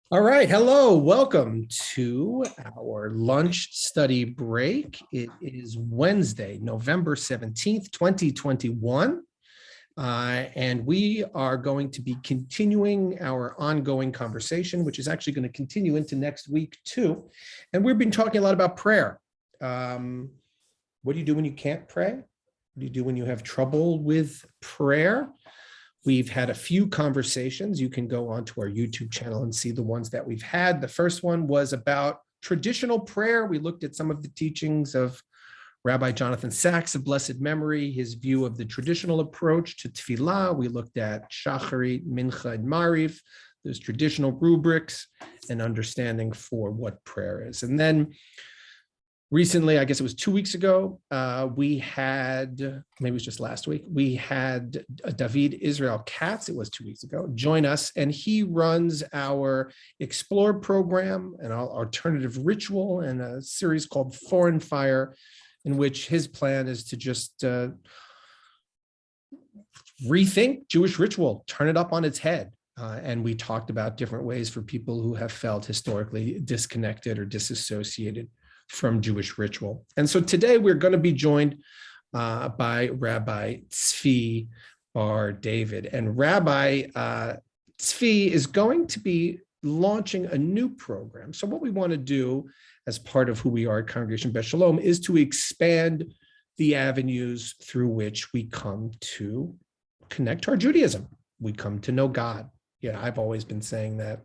All right. Hello. Welcome to our lunch study break. It is Wednesday, November 17th, 2021. And we are going to be continuing our ongoing conversation, which is actually going to continue into next week, too. And we've been talking a lot about prayer. What do you do when you can't pray? What do you do when you have trouble with prayer? We've had a few conversations. You can go onto our YouTube channel and see the ones that we've had. The first one was about traditional prayer. We looked at some of the teachings of Rabbi Jonathan Sacks of blessed memory, his view of the traditional approach to tefillah. We looked at Shacharit, Mincha, and Mariv. There's traditional rubrics and understanding for what prayer is. And then recently, I guess it was 2 weeks ago, we had, maybe it was just last week, we had David Israel Katz, it was 2 weeks ago, join us, and he runs our Explore program, an alternative ritual, and a series called Foreign Fire, in which his plan is to just rethink Jewish ritual, turn it up on its head. And we talked about different ways for people who have felt historically disconnected or disassociated from Jewish ritual. And so today we're going to be joined by Rabbi Tsvi Bar David. And Rabbi Tsvi is going to be launching a new program. So what we want to do as part of who we are at Congregation Beth Shalom is to expand the avenues through which we come to connect to our Judaism. We come to know God. Yeah, I've always been saying that.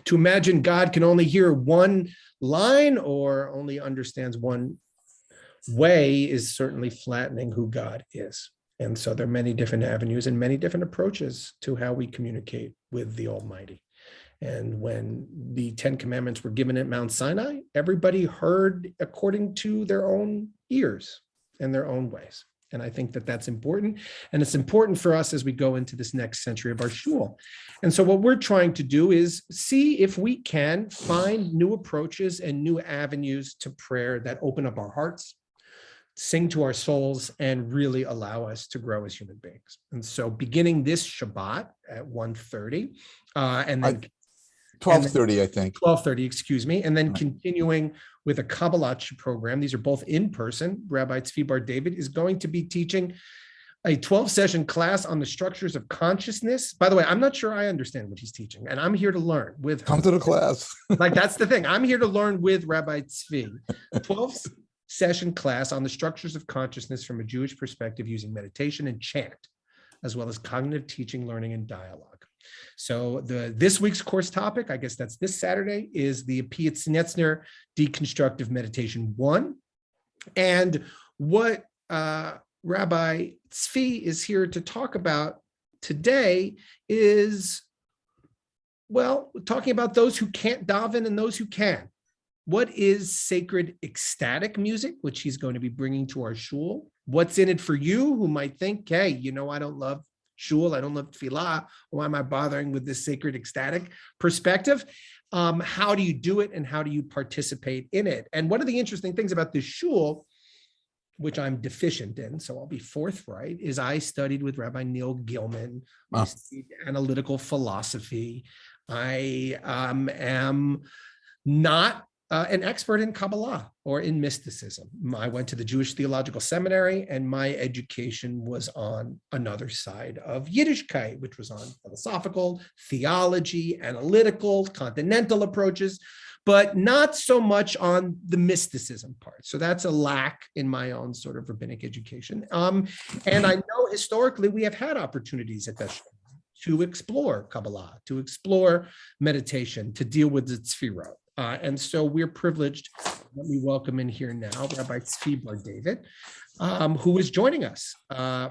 To imagine God can only hear one line or only understands one way is certainly flattening who God is. And so there are many different avenues and many different approaches to how we communicate with the Almighty. And when the 10 Commandments were given at Mount Sinai, everybody heard according to their own ears and their own ways. And I think that that's important. And it's important for us as we go into this next century of our shul. And so what we're trying to do is see if we can find new approaches and new avenues to prayer that open up our hearts, sing to our souls, and really allow us to grow as human beings. And so beginning this Shabbat at 1:30, and then 12:30, I think. 12:30, excuse me, and then continuing with a Kabbalah program. These are both in person. Rabbi Tsvi Bar David is going to be teaching a 12-session class on the structures of consciousness. By the way, I'm not sure I understand what he's teaching, and I'm here to learn with him. Come to the class. Like, that's the thing. I'm here to learn with Rabbi Tsvi. 12-session class on the structures of consciousness from a Jewish perspective using meditation and chant, as well as cognitive teaching, learning, and dialogue. So this week's course topic, I guess that's this Saturday, is the Piazzner Deconstructive Meditation 1. And what Rabbi Tsvi is here to talk about today is, well, talking about those who can't daven and those who can. What is sacred ecstatic music, which he's going to be bringing to our shul? What's in it for you who might think, hey, I don't love shul, I don't love tefillah, why am I bothering with this sacred ecstatic perspective? How do you do it and how do you participate in it? And one of the interesting things about this shul, which I'm deficient in, so I'll be forthright, is I studied with Rabbi Neil Gilman. I studied analytical philosophy. I am not an expert in Kabbalah or in mysticism. I went to the Jewish Theological Seminary, and my education was on another side of Yiddishkeit, which was on philosophical, theology, analytical, continental approaches, but not so much on the mysticism part. So that's a lack in my own sort of rabbinic education. And I know historically we have had opportunities at Beth to explore Kabbalah, to explore meditation, to deal with the Tzfirot. And so we're privileged. Let me welcome in here now Rabbi Tsvi Bar David, who is joining us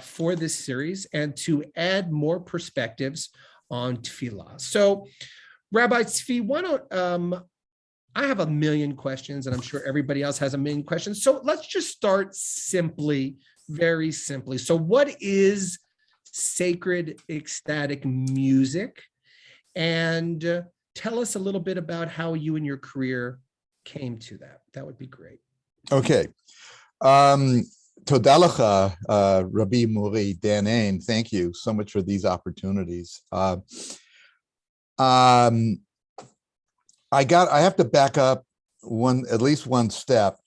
for this series and to add more perspectives on tefillah. So, Rabbi Tsvi, why don't I have a million questions, and I'm sure everybody else has a million questions. So let's just start simply, very simply. So, what is sacred ecstatic music? And tell us a little bit about how you and your career came to that. That would be great. Okay. Toda lecha, Rabbi Muri, Dan Ain, thank you so much for these opportunities. I have to back up at least one step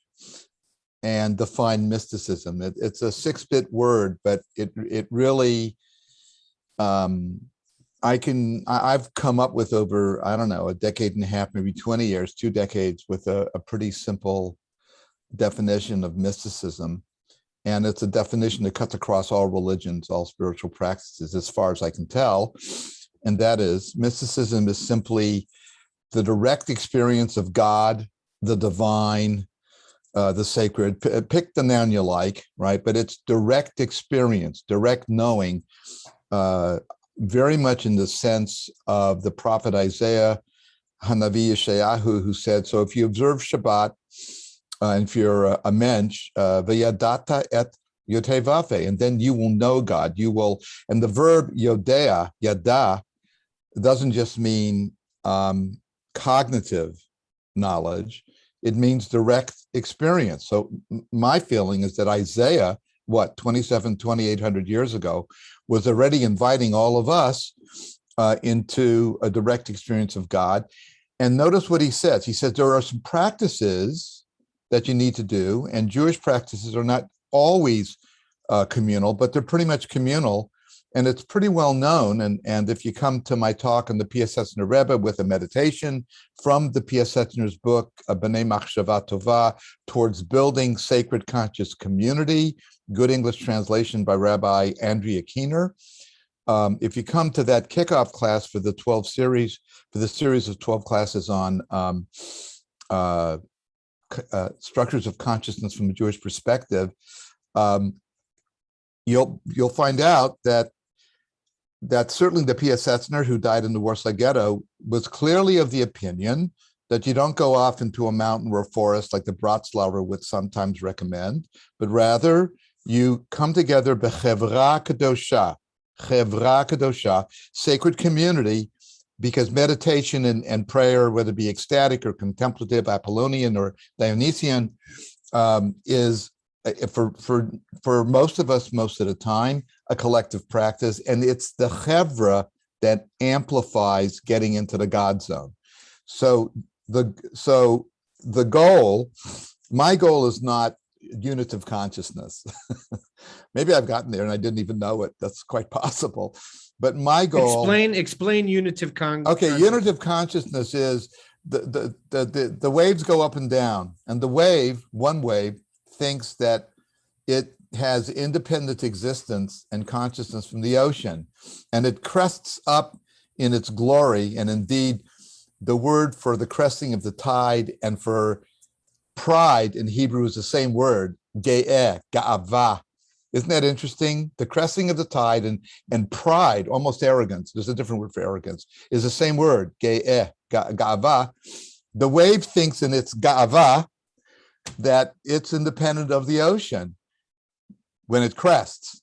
and define mysticism. It's a 6-bit word, but it really, I've come up with over, I don't know, a decade and a half, maybe 20 years, 2 decades, with a pretty simple definition of mysticism. And it's a definition that cuts across all religions, all spiritual practices, as far as I can tell. And that is, mysticism is simply the direct experience of God, the divine, the sacred. Pick the noun you like, right? But it's direct experience, direct knowing, very much in the sense of the prophet Isaiah, Hanavi Yeshayahu, who said, so if you observe Shabbat, and if you're a mensch, v'yadata et yotevafe, and then you will know God. You will, and the verb yodea, yada, doesn't just mean cognitive knowledge. It means direct experience. So my feeling is that Isaiah, 2,800 years ago, was already inviting all of us into a direct experience of God. And notice what he says. He says there are some practices that you need to do, and Jewish practices are not always communal, but they're pretty much communal, and it's pretty well known. And if you come to my talk on the Piazzner Rebbe with a meditation from the Piazzner's book, B'nai Machshava Tova, towards building sacred conscious community, good English translation by Rabbi Andrea Keener. If you come to that kickoff class for the series of 12 classes on structures of consciousness from a Jewish perspective, you'll find out that certainly the Piazzner, who died in the Warsaw Ghetto, was clearly of the opinion that you don't go off into a mountain or a forest like the Bratslaver would sometimes recommend, but rather you come together b'chevra kadosha, sacred community, because meditation and prayer, whether it be ecstatic or contemplative, Apollonian or Dionysian, is for most of us, most of the time, a collective practice, and it's the chevra that amplifies getting into the God zone. So the goal, my goal, is not unitive consciousness. Maybe I've gotten there and I didn't even know it. That's quite possible. But my goal. Explain unitive consciousness. Okay, unitive consciousness is the waves go up and down, and one wave thinks that it has independent existence and consciousness from the ocean, and it crests up in its glory. And indeed, the word for the cresting of the tide and for pride in Hebrew is the same word, ge'eh, ga'ava. Isn't that interesting? The cresting of the tide and pride, almost arrogance, there's a different word for arrogance, is the same word, ge'eh, ga'ava. The wave thinks in its ga'ava that it's independent of the ocean when it crests.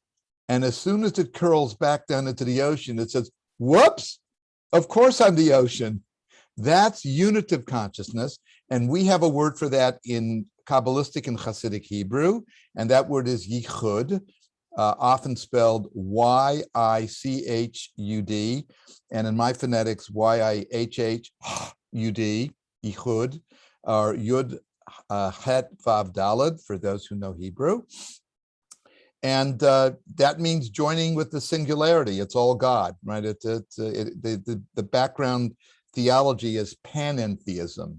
And as soon as it curls back down into the ocean, it says, whoops, of course I'm the ocean. That's unitive consciousness. And we have a word for that in Kabbalistic and Hasidic Hebrew, and that word is yichud, often spelled Y-I-C-H-U-D, and in my phonetics, Y-I-H-H-U-D, yichud, or yud het vav daled, for those who know Hebrew. And that means joining with the singularity. It's all God, right? The background theology is panentheism,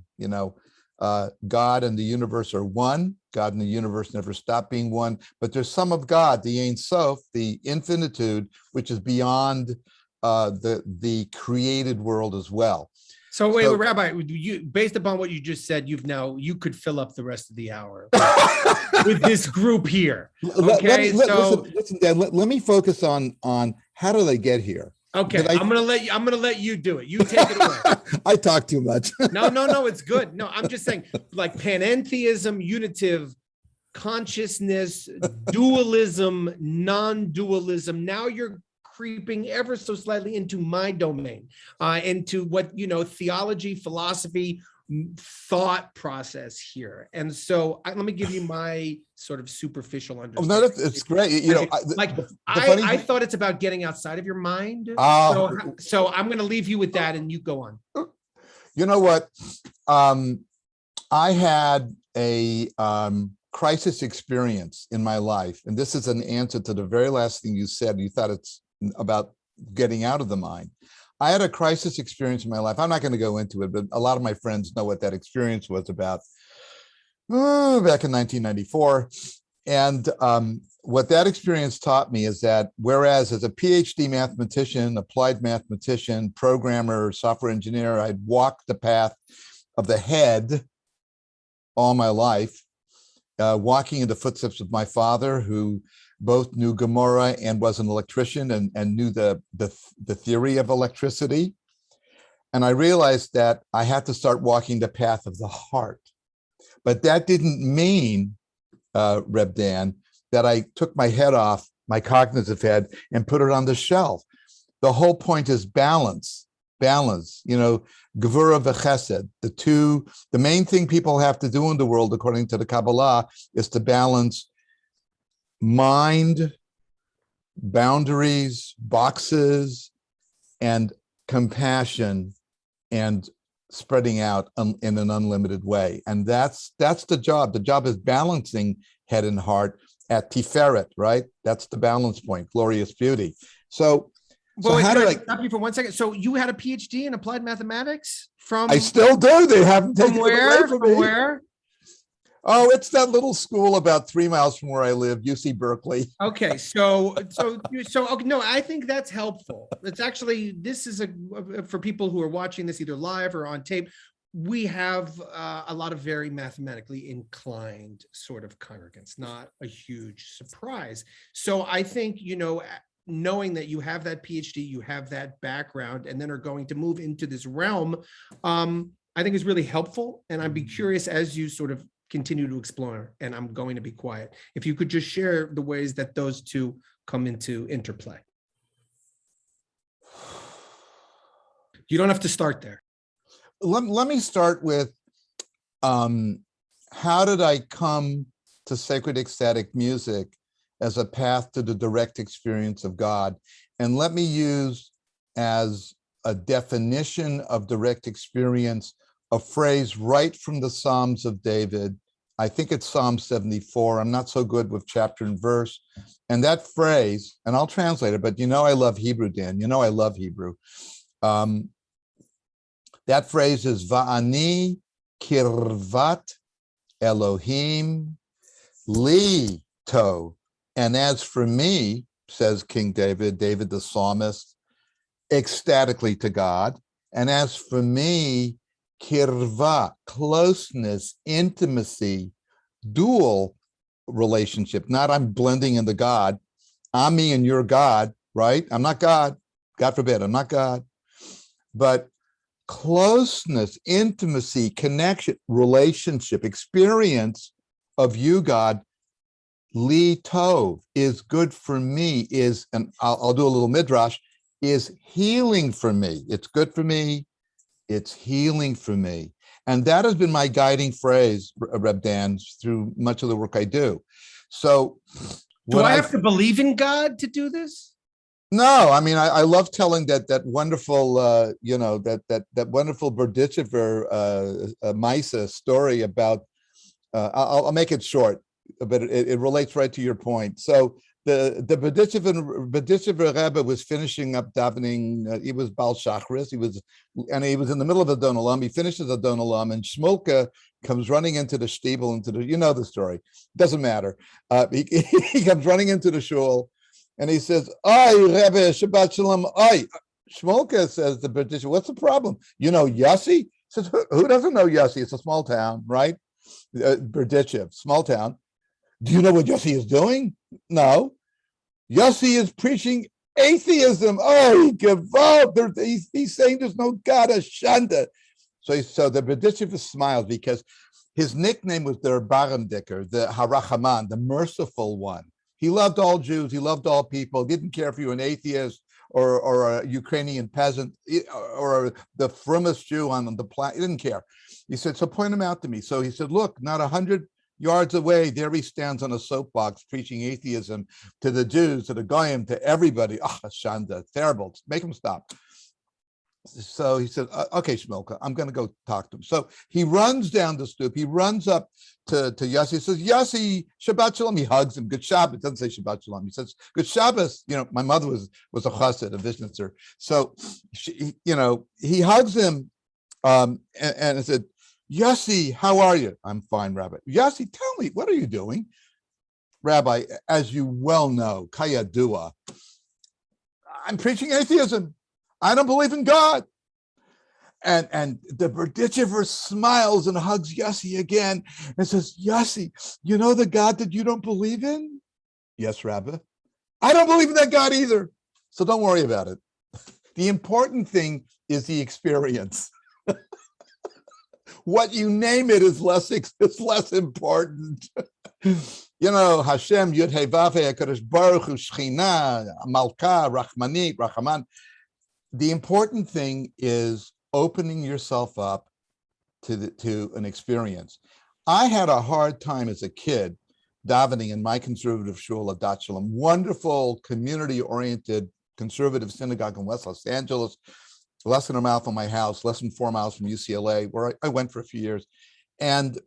God and the universe are one. God and the universe never stop being one, but there's some of God, the Ein Sof, the infinitude, which is beyond the created world as well. So wait, Rabbi, based upon what you just said, you could fill up the rest of the hour with this group here. Okay, listen, Dan, let me focus on how do they get here. Okay, I'm gonna let you do it. You take it away. I talk too much. No, it's good. No, I'm just saying, like panentheism, unitive consciousness, dualism, non-dualism. Now you're creeping ever so slightly into my domain, into what theology, philosophy, thought process here. And so let me give you my sort of superficial understanding. Oh, no, it's great. I thought it's about getting outside of your mind. So I'm going to leave you with that and you go on. You know what? I had a crisis experience in my life, and this is an answer to the very last thing you said. You thought it's about getting out of the mind. I had a crisis experience in my life. I'm not going to go into it, but a lot of my friends know what that experience was about. Back in 1994. And what that experience taught me is that whereas as a PhD mathematician, applied mathematician, programmer, software engineer, I'd walked the path of the head all my life, walking in the footsteps of my father, who both knew Gemara and was an electrician and knew the theory of electricity. And I realized that I had to start walking the path of the heart. But that didn't mean, Reb Dan, that I took my head off, my cognitive head, and put it on the shelf. The whole point is balance, gevura v'chesed. The main thing people have to do in the world, according to the Kabbalah, is to balance mind, boundaries, boxes, and compassion, and spreading out in an unlimited way. And that's the job. The job is balancing head and heart at Tiferet, right? That's the balance point, glorious beauty. So how did I stop you for 1 second? So you had a PhD in applied mathematics from? I still do. They haven't taken it away from me. Where? Oh, it's that little school about 3 miles from where I live, UC Berkeley. Okay, so okay, no, I think that's helpful. It's actually, this is for people who are watching this either live or on tape. We have a lot of very mathematically inclined sort of congregants, not a huge surprise. So I think, knowing that you have that PhD, you have that background, and then are going to move into this realm, I think is really helpful. And I'd be curious as you sort of continue to explore, and I'm going to be quiet, if you could just share the ways that those two come into interplay. You don't have to start there. Let me start with how did I come to sacred ecstatic music as a path to the direct experience of God? And let me use as a definition of direct experience a phrase right from the Psalms of David. I think it's Psalm 74. I'm not so good with chapter and verse. And that phrase, and I'll translate it, but I love Hebrew, Dan. I love Hebrew. That phrase is Va'ani kirvat Elohim li to. And as for me, says King David the psalmist, ecstatically to God. And as for me, kirva, closeness, intimacy, dual relationship. Not I'm blending into God. I'm me and you're God, right? I'm not God. God forbid, I'm not God. But closeness, intimacy, connection, relationship, experience of you, God, li tov, is good for me, is, and I'll do a little midrash, is healing for me. It's good for me. It's healing for me. And that has been my guiding phrase, Reb Dan, through much of the work I do. So do I have to believe in God to do this? No, I mean, I love telling that wonderful, that wonderful Berdichever Misa story about, I'll make it short, but it relates right to your point. So the Berdichever Rebbe was finishing up davening. He was Baal Shachris. He was in the middle of a Adon Olam. He finishes Adon Olam, and Shmulka comes running into the shtibel, the story. Doesn't matter. He comes running into the shul, and he says, "Oi, Rebbe, Shabbat Shalom, oi." Shmulka says the Berdichever, "What's the problem? You know Yossi?" He says, "Who doesn't know Yossi? It's a small town, right? Berdichev, small town. Do you know what Yossi is doing? No. Yossi is preaching atheism. Oh, he's saying there's no God, Ashanda." So the Berdichev smiles because his nickname was the Barandiker, the Harachaman, the merciful one. He loved all Jews. He loved all people. Didn't care if you were an atheist or a Ukrainian peasant or the frummest Jew on the planet. He didn't care. He said, "So point him out to me." So he said, "Look, not 100 yards away, there he stands on a soapbox preaching atheism to the Jews, to the Goyim, to everybody. Ah, Shanda, terrible. Make him stop." So he said, okay, Shmulka, I'm going to go talk to him. So he runs down the stoop. He runs up to Yossi. He says, Yossi, Shabbat Shalom. He hugs him. Good Shabbos. Doesn't say Shabbat Shalom. He says, good Shabbos. My mother was a chassid, a Vishnitzer. So, he hugs him and I said, Yossi, how are you? I'm fine, Rabbi. Yossi, tell me, what are you doing? Rabbi, as you well know, Kayadua, I'm preaching atheism. I don't believe in God. And the Berdichever smiles and hugs Yossi again and says, Yossi, you know the God that you don't believe in? Yes, Rabbi. I don't believe in that God either. So don't worry about it. The important thing is the experience. What you name it is less important. Hashem, Yud Hey Vav Hey, HaKadosh Baruch Hu, Shechina, Malka, Rachmanit, Rachaman. The important thing is opening yourself up to an experience. I had a hard time as a kid davening in my conservative shul at Dat Shalom, wonderful community-oriented conservative synagogue in West Los Angeles, less than a mile from my house, less than 4 miles from UCLA, where I went for a few years. And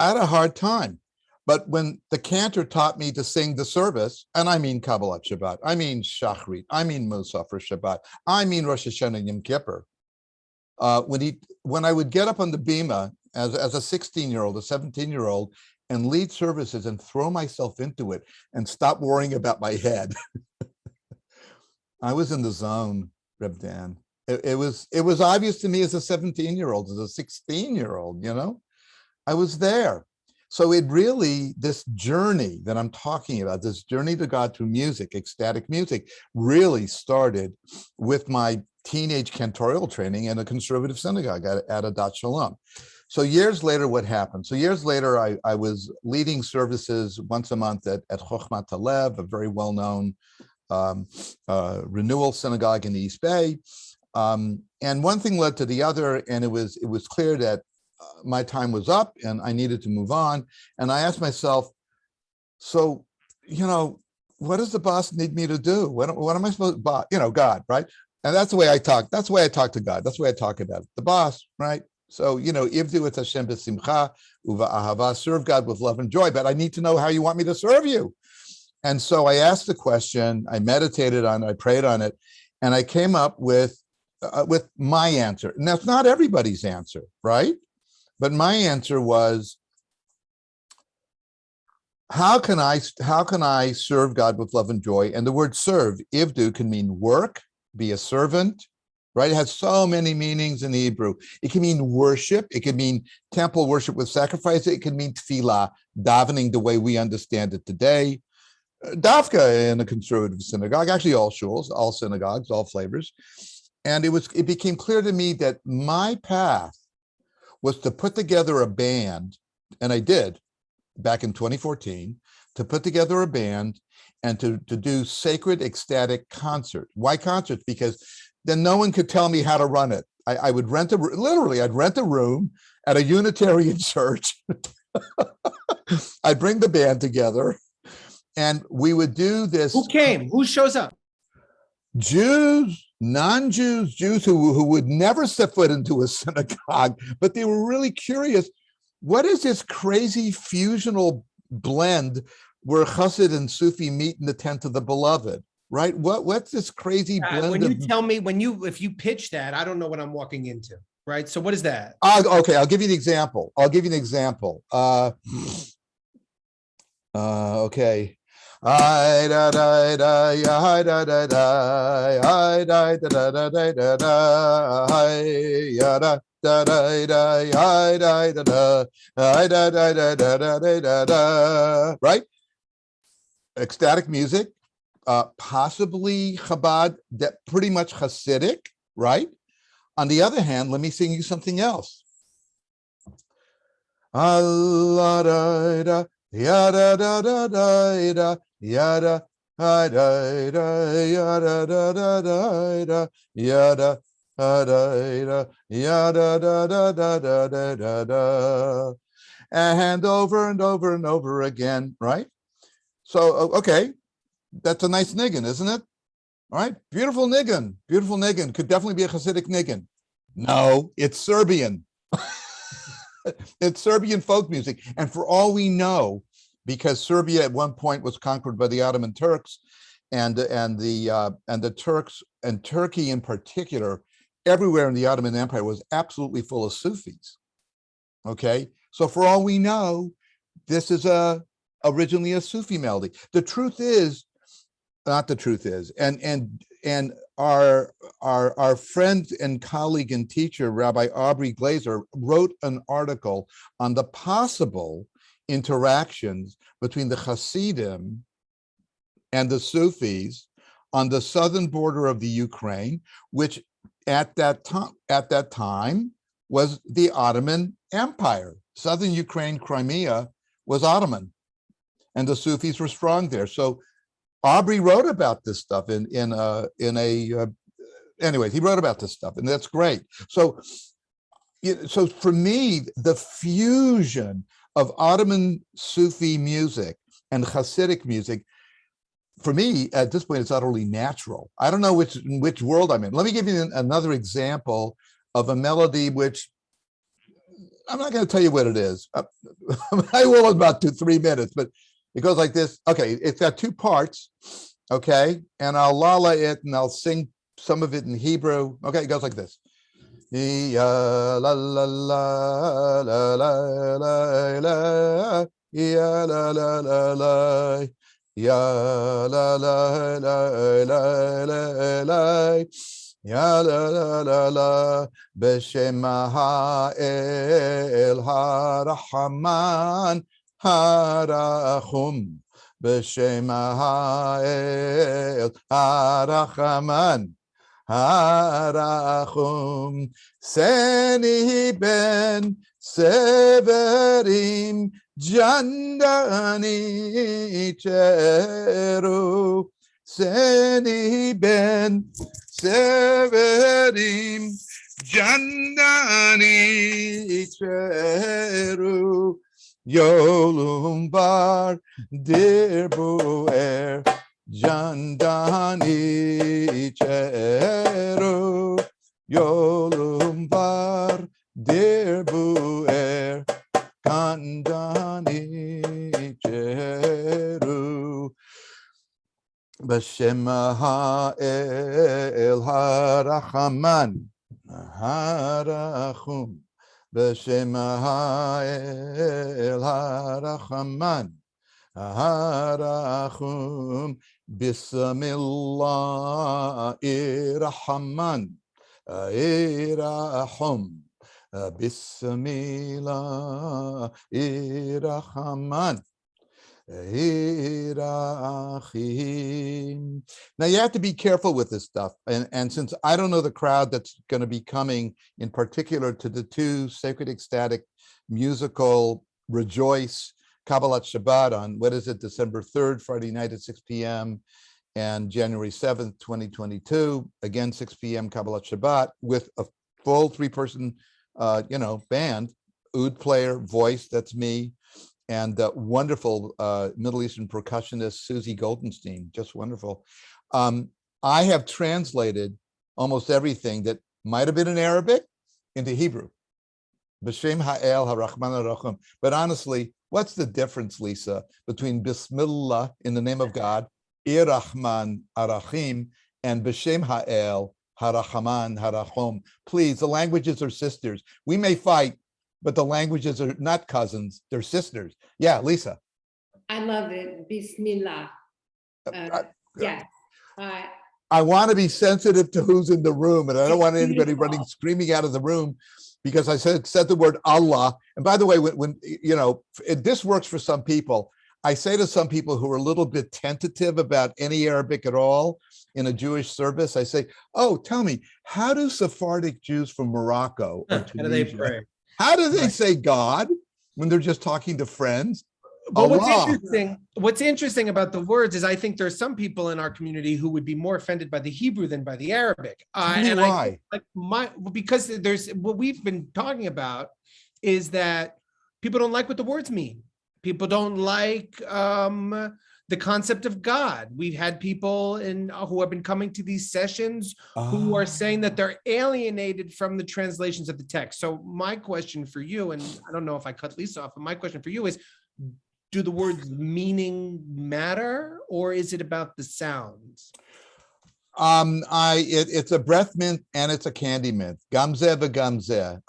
I had a hard time. But when the cantor taught me to sing the service, and I mean Kabbalat Shabbat, I mean Shachrit, I mean Musaf for Shabbat, I mean Rosh Hashanah and Yom Kippur, when I would get up on the bima as a 16-year-old, a 17-year-old, and lead services and throw myself into it and stop worrying about my head, I was in the zone, Reb Dan. It was obvious to me as a 17-year-old, as a 16-year-old, I was there. So it really, this journey that I'm talking about, this journey to God through music, ecstatic music, really started with my teenage cantorial training in a conservative synagogue at a Dat Shalom. So years later, what happened? So years later, I was leading services once a month at Chochmat Halev, a very well-known renewal synagogue in the East Bay. And one thing led to the other, and it was clear that my time was up and I needed to move on. And I asked myself, so, what does the boss need me to do? What am I supposed to, God, right? And that's the way I talk. That's the way I talk to God. That's the way I talk about it. The boss, right? So, Ivdu et Hashem b'simcha uva ahava, serve God with love and joy, but I need to know how you want me to serve you. And so I asked the question, I meditated on it, I prayed on it, and I came up with my answer. And that's not everybody's answer, right? But my answer was, how can I serve God with love and joy? And the word serve, ivdu, can mean work, be a servant, right? It has so many meanings in the Hebrew. It can mean worship. It can mean temple worship with sacrifice. It can mean tefillah, davening the way we understand it today. Dafka in a conservative synagogue, actually all shuls, all synagogues, all flavors. And it became clear to me that my path was to put together a band, and I did back in 2014, to put together a band and to do sacred ecstatic concert. Why concerts? Because then no one could tell me how to run it. I would rent I'd rent a room at a Unitarian church. I'd bring the band together and we would do this. Who came? Who shows up? Jews, non-Jews, Jews who would never set foot into a synagogue, but they were really curious. What is this crazy fusional blend where Chassid and Sufi meet in the tent of the beloved, right? What's this crazy blend? When you tell me, if you pitch that, I don't know what I'm walking into, right? So what is that? Okay, I'll give you an example. Okay. Right? Ecstatic music, possibly Chabad, that pretty much Hasidic, right? On the other hand, let me sing you something else. Yada da da da da yada da da da yada da da da da yada da da yada da da da da da da, and over and over and over again, right? So okay, that's a nice niggin, isn't it? All right, beautiful niggin, could definitely be a Hasidic niggin. No, it's Serbian. It's Serbian folk music. And for all we know, because Serbia at one point was conquered by the Ottoman Turks, and the Turks, and Turkey in particular, everywhere in the Ottoman Empire was absolutely full of Sufis. Okay, so for all we know, this is originally a Sufi melody. The truth is, not the truth is, and our friend and colleague and teacher, Rabbi Aubrey Glazer, wrote an article on the possible interactions between the Hasidim and the Sufis on the southern border of the Ukraine, which at that time was the Ottoman Empire. Southern Ukraine, Crimea, was Ottoman, and the Sufis were strong there. So Aubrey wrote about this stuff anyways, he wrote about this stuff, and that's great. So for me, the fusion of Ottoman Sufi music and Hasidic music, for me, at this point, it's utterly natural. I don't know which world I'm in. Let me give you another example of a melody which I'm not going to tell you what it is. I will in about 2-3 minutes, but it goes like this. Okay, it's got 2 parts. Okay, and I'll lala it and I'll sing some of it in Hebrew. Okay, it goes like this. Ya la la la la la la la, ya la la la la, ya la la la la la la, ya la la la la, b'shem ha'el harachman harachum, b'shem ha'el harachman harachum, seni ben severim jandani cheru, seni ben severim jandani cheru, yolum bar dirbuer Jandani cheru, yolum bar dirbuer, kandani cheru, b'shem ha'el harachaman harachum, b'shem ha'el harachaman harachum, Bismillah irrahman irrahum, Bismillah irrahman irrahim. Now you have to be careful with this stuff, and since I don't know the crowd that's going to be coming in particular to the 2 sacred ecstatic musical Rejoice Kabbalat Shabbat on, what is it, December 3rd, Friday night at 6 p.m. and January 7th, 2022, again, 6 p.m. Kabbalat Shabbat with a full 3-person, band, oud player, voice, that's me, and wonderful Middle Eastern percussionist, Susie Goldenstein, just wonderful. I have translated almost everything that might have been in Arabic into Hebrew. B'shem ha'el harachman harachum. But honestly, what's the difference, Lisa, between Bismillah, in the name of God, Irrahman Arachim, and B'shem Ha'el Harachaman Harachom? Please, the languages are sisters. We may fight, but the languages are not cousins, they're sisters. Yeah, Lisa. I love it. Bismillah. Yes. I want to be sensitive to who's in the room, and I don't want anybody running, screaming out of the room because I said the word Allah. And by the way, when this works for some people. I say to some people who are a little bit tentative about any Arabic at all in a Jewish service, I say, "Oh, tell me, how do Sephardic Jews from Morocco or Tunisia, how do they pray? How do they say God when they're just talking to friends?" But what's interesting about the words is I think there's some people in our community who would be more offended by the Hebrew than by the Arabic. And why? Because there's what we've been talking about is that people don't like what the words mean. People don't like the concept of God. We've had people who have been coming to these sessions who are saying that they're alienated from the translations of the text. So my question for you, and I don't know if I cut Lisa off, but my question for you is, do the words meaning matter, or is it about the sounds? It's a breath mint and it's a candy mint. Gamze v'gamze.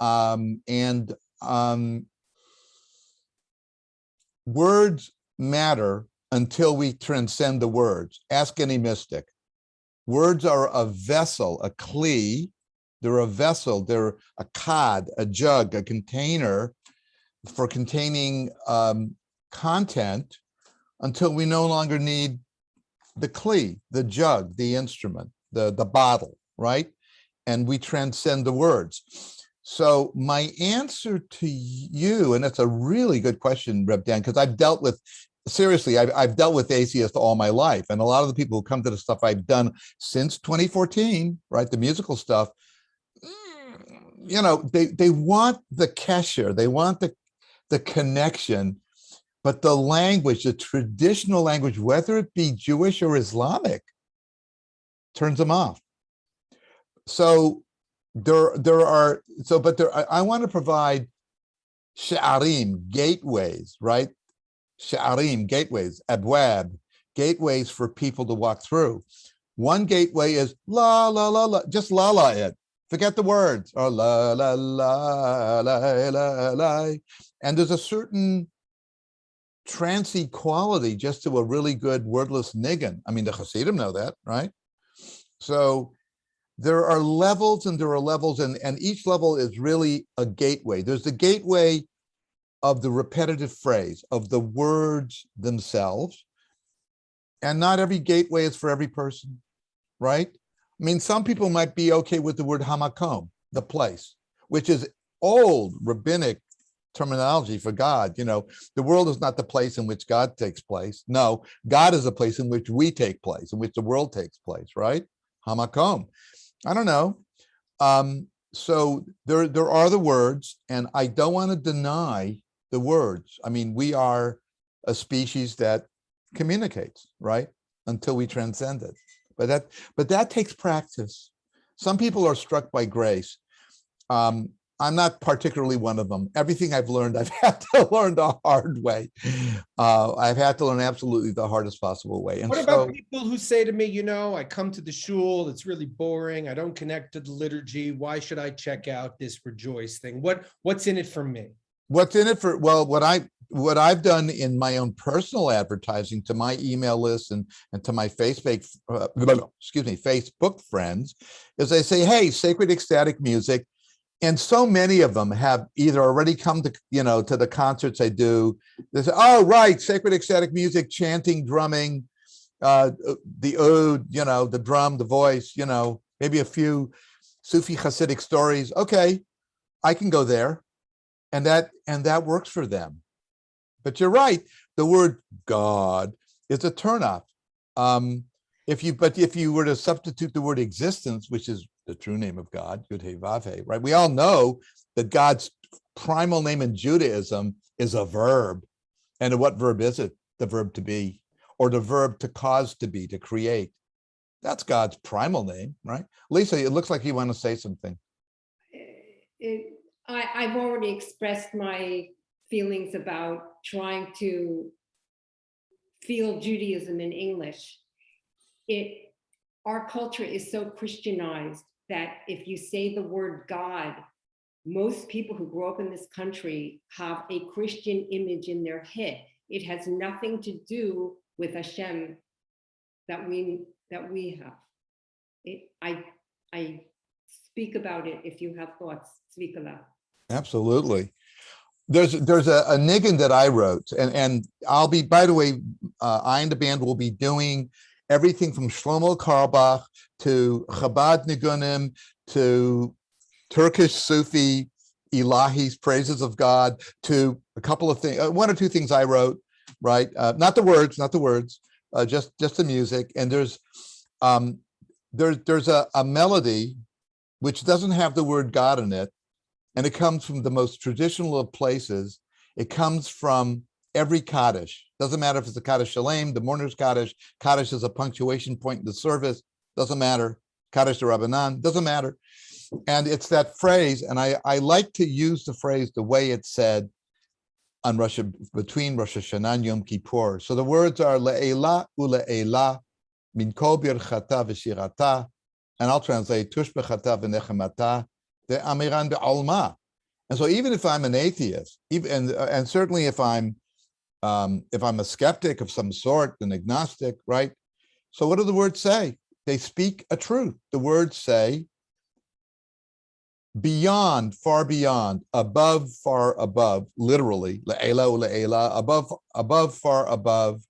Words matter until we transcend the words. Ask any mystic. Words are a vessel, a kli. They're a vessel. They're a kad, a jug, a container for containing content until we no longer need the kli, the jug, the instrument, the bottle, right? And we transcend the words. So my answer to you, and that's a really good question, Reb Dan, because I've dealt with, seriously, I've dealt with atheists all my life. And a lot of the people who come to the stuff I've done since 2014, right, the musical stuff, you know, they want the kesher, they want the connection, but the language, the traditional language, whether it be Jewish or Islamic, turns them off. So I want to provide sha'arim, gateways, right? Sha'arim, gateways, abwab, gateways for people to walk through. One gateway is la, la, la, la, just la, la it. Forget the words, or la, la, la, la, la, la. And there's a certain trancy quality just to a really good wordless niggin. I mean, the Hasidim know that, right? So there are levels and there are levels, and each level is really a gateway. There's the gateway of the repetitive phrase, of the words themselves. And not every gateway is for every person, right? I mean, some people might be okay with the word hamakom, the place, which is old rabbinic terminology for God. You know, the world is not the place in which God takes place. No, God is a place in which we take place, in which the world takes place, right? Hamakom. I don't know. So there are the words, and I don't want to deny the words. I mean, we are a species that communicates, right? Until we transcend it. But that takes practice. Some people are struck by grace. I'm not particularly one of them. Everything I've learned, I've had to learn the hard way. I've had to learn absolutely the hardest possible way. And what about people who say to me, you know, I come to the shul, it's really boring, I don't connect to the liturgy, why should I check out this Rejoice thing? What's in it for me? What's in it for, well, what I've done in my own personal advertising to my email list and to my Facebook friends is I say, hey, sacred ecstatic music. And so many of them have either already come to, you know, to the concerts I do. They say, oh, right, sacred ecstatic music, chanting, drumming, the oud, you know, the drum, the voice, you know, maybe a few Sufi Hasidic stories. Okay, I can go there. And that works for them. But you're right, the word God is a turnoff. If you were to substitute the word existence, which is the true name of God, Yud He Vav He, right? We all know that God's primal name in Judaism is a verb. And what verb is it? The verb to be, or the verb to cause to be, to create. That's God's primal name, right? Lisa, it looks like you want to say something. I've already expressed my feelings about trying to feel Judaism in English. Our culture is so Christianized that if you say the word God, most people who grow up in this country have a Christian image in their head. It has nothing to do with Hashem that we have. I speak about it if you have thoughts. Speak aloud. Absolutely. There's a niggin that I wrote, and I'll be, by the way, Ain the band will be doing everything from Shlomo Carlebach to Chabad Nigunim to Turkish Sufi Ilahis, praises of God, to a couple of things, one or two things I wrote, right? Not the words, just the music. And there's a melody which doesn't have the word God in it, and it comes from the most traditional of places. It comes from every Kaddish. Doesn't matter if it's a Kaddish Shalem, the mourner's Kaddish. Kaddish is a punctuation point in the service. Doesn't matter. Kaddish de Rabbanan, doesn't matter. And it's that phrase, and I like to use the phrase the way it's said on between Rosh Hashanah and Yom Kippur. So the words are le'ela ule'ela min kol birchata v'shirata, and I'll translate tush b'chata v'nechemata ve'amiran be'alma. And so even if I'm an atheist, and certainly if I'm a skeptic of some sort, an agnostic, right? So what do the words say? They speak a truth. The words say beyond, far beyond, above, far above, literally, le'ela ule'ela, above, far above,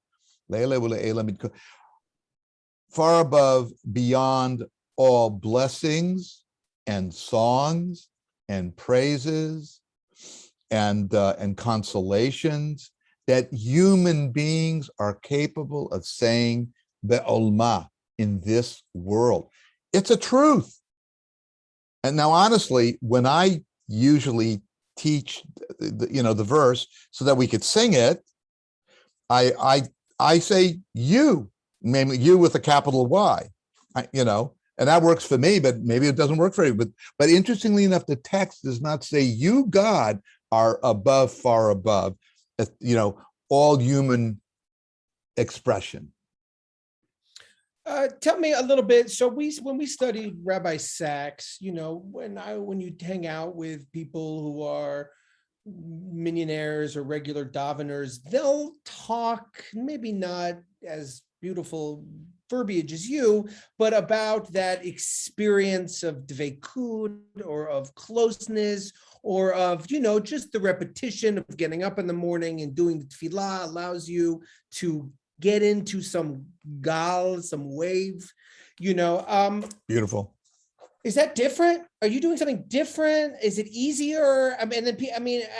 le'ela ule'ela, far above, beyond all blessings and songs and praises and consolations that human beings are capable of saying be'olma, in this world. It's a truth. And now, honestly, when I usually teach, the verse so that we could sing it, I say you, namely you with a capital Y, and that works for me, but maybe it doesn't work for you. But interestingly enough, the text does not say you, God, are above, far above, all human expression. Tell me a little bit. So when we studied Rabbi Sachs, when you hang out with people who are millionaires or regular daveners, they'll talk, maybe not as beautiful verbiage as you, but about that experience of dveikut or of closeness or of, just the repetition of getting up in the morning and doing the tefillah allows you to get into some gal, some wave, Beautiful. Is that different? Are you doing something different? Is it easier?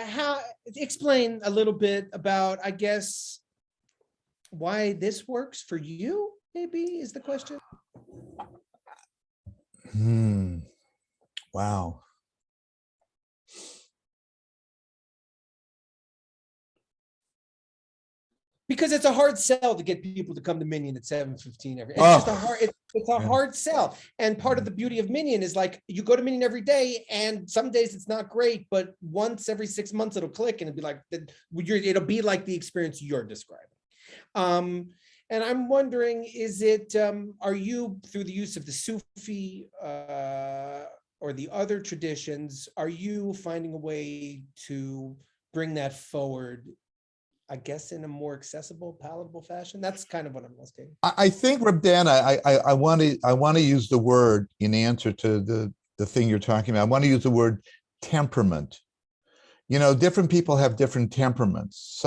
How, explain a little bit about, I guess, why this works for you, maybe, is the question. Wow. Because it's a hard sell to get people to come to Minyan at 7:15 every. It's a hard sell. And part of the beauty of Minyan is like you go to Minyan every day, and some days it's not great, but once every 6 months it'll click and it'll be like the experience you're describing. And I'm wondering, is it are you, through the use of the Sufi or the other traditions, are you finding a way to bring that forward, I guess, in a more accessible, palatable fashion? That's kind of what I'm asking. I think, Reb Dan, I want to use the word in answer to the thing you're talking about. I want to use the word temperament. Different people have different temperaments.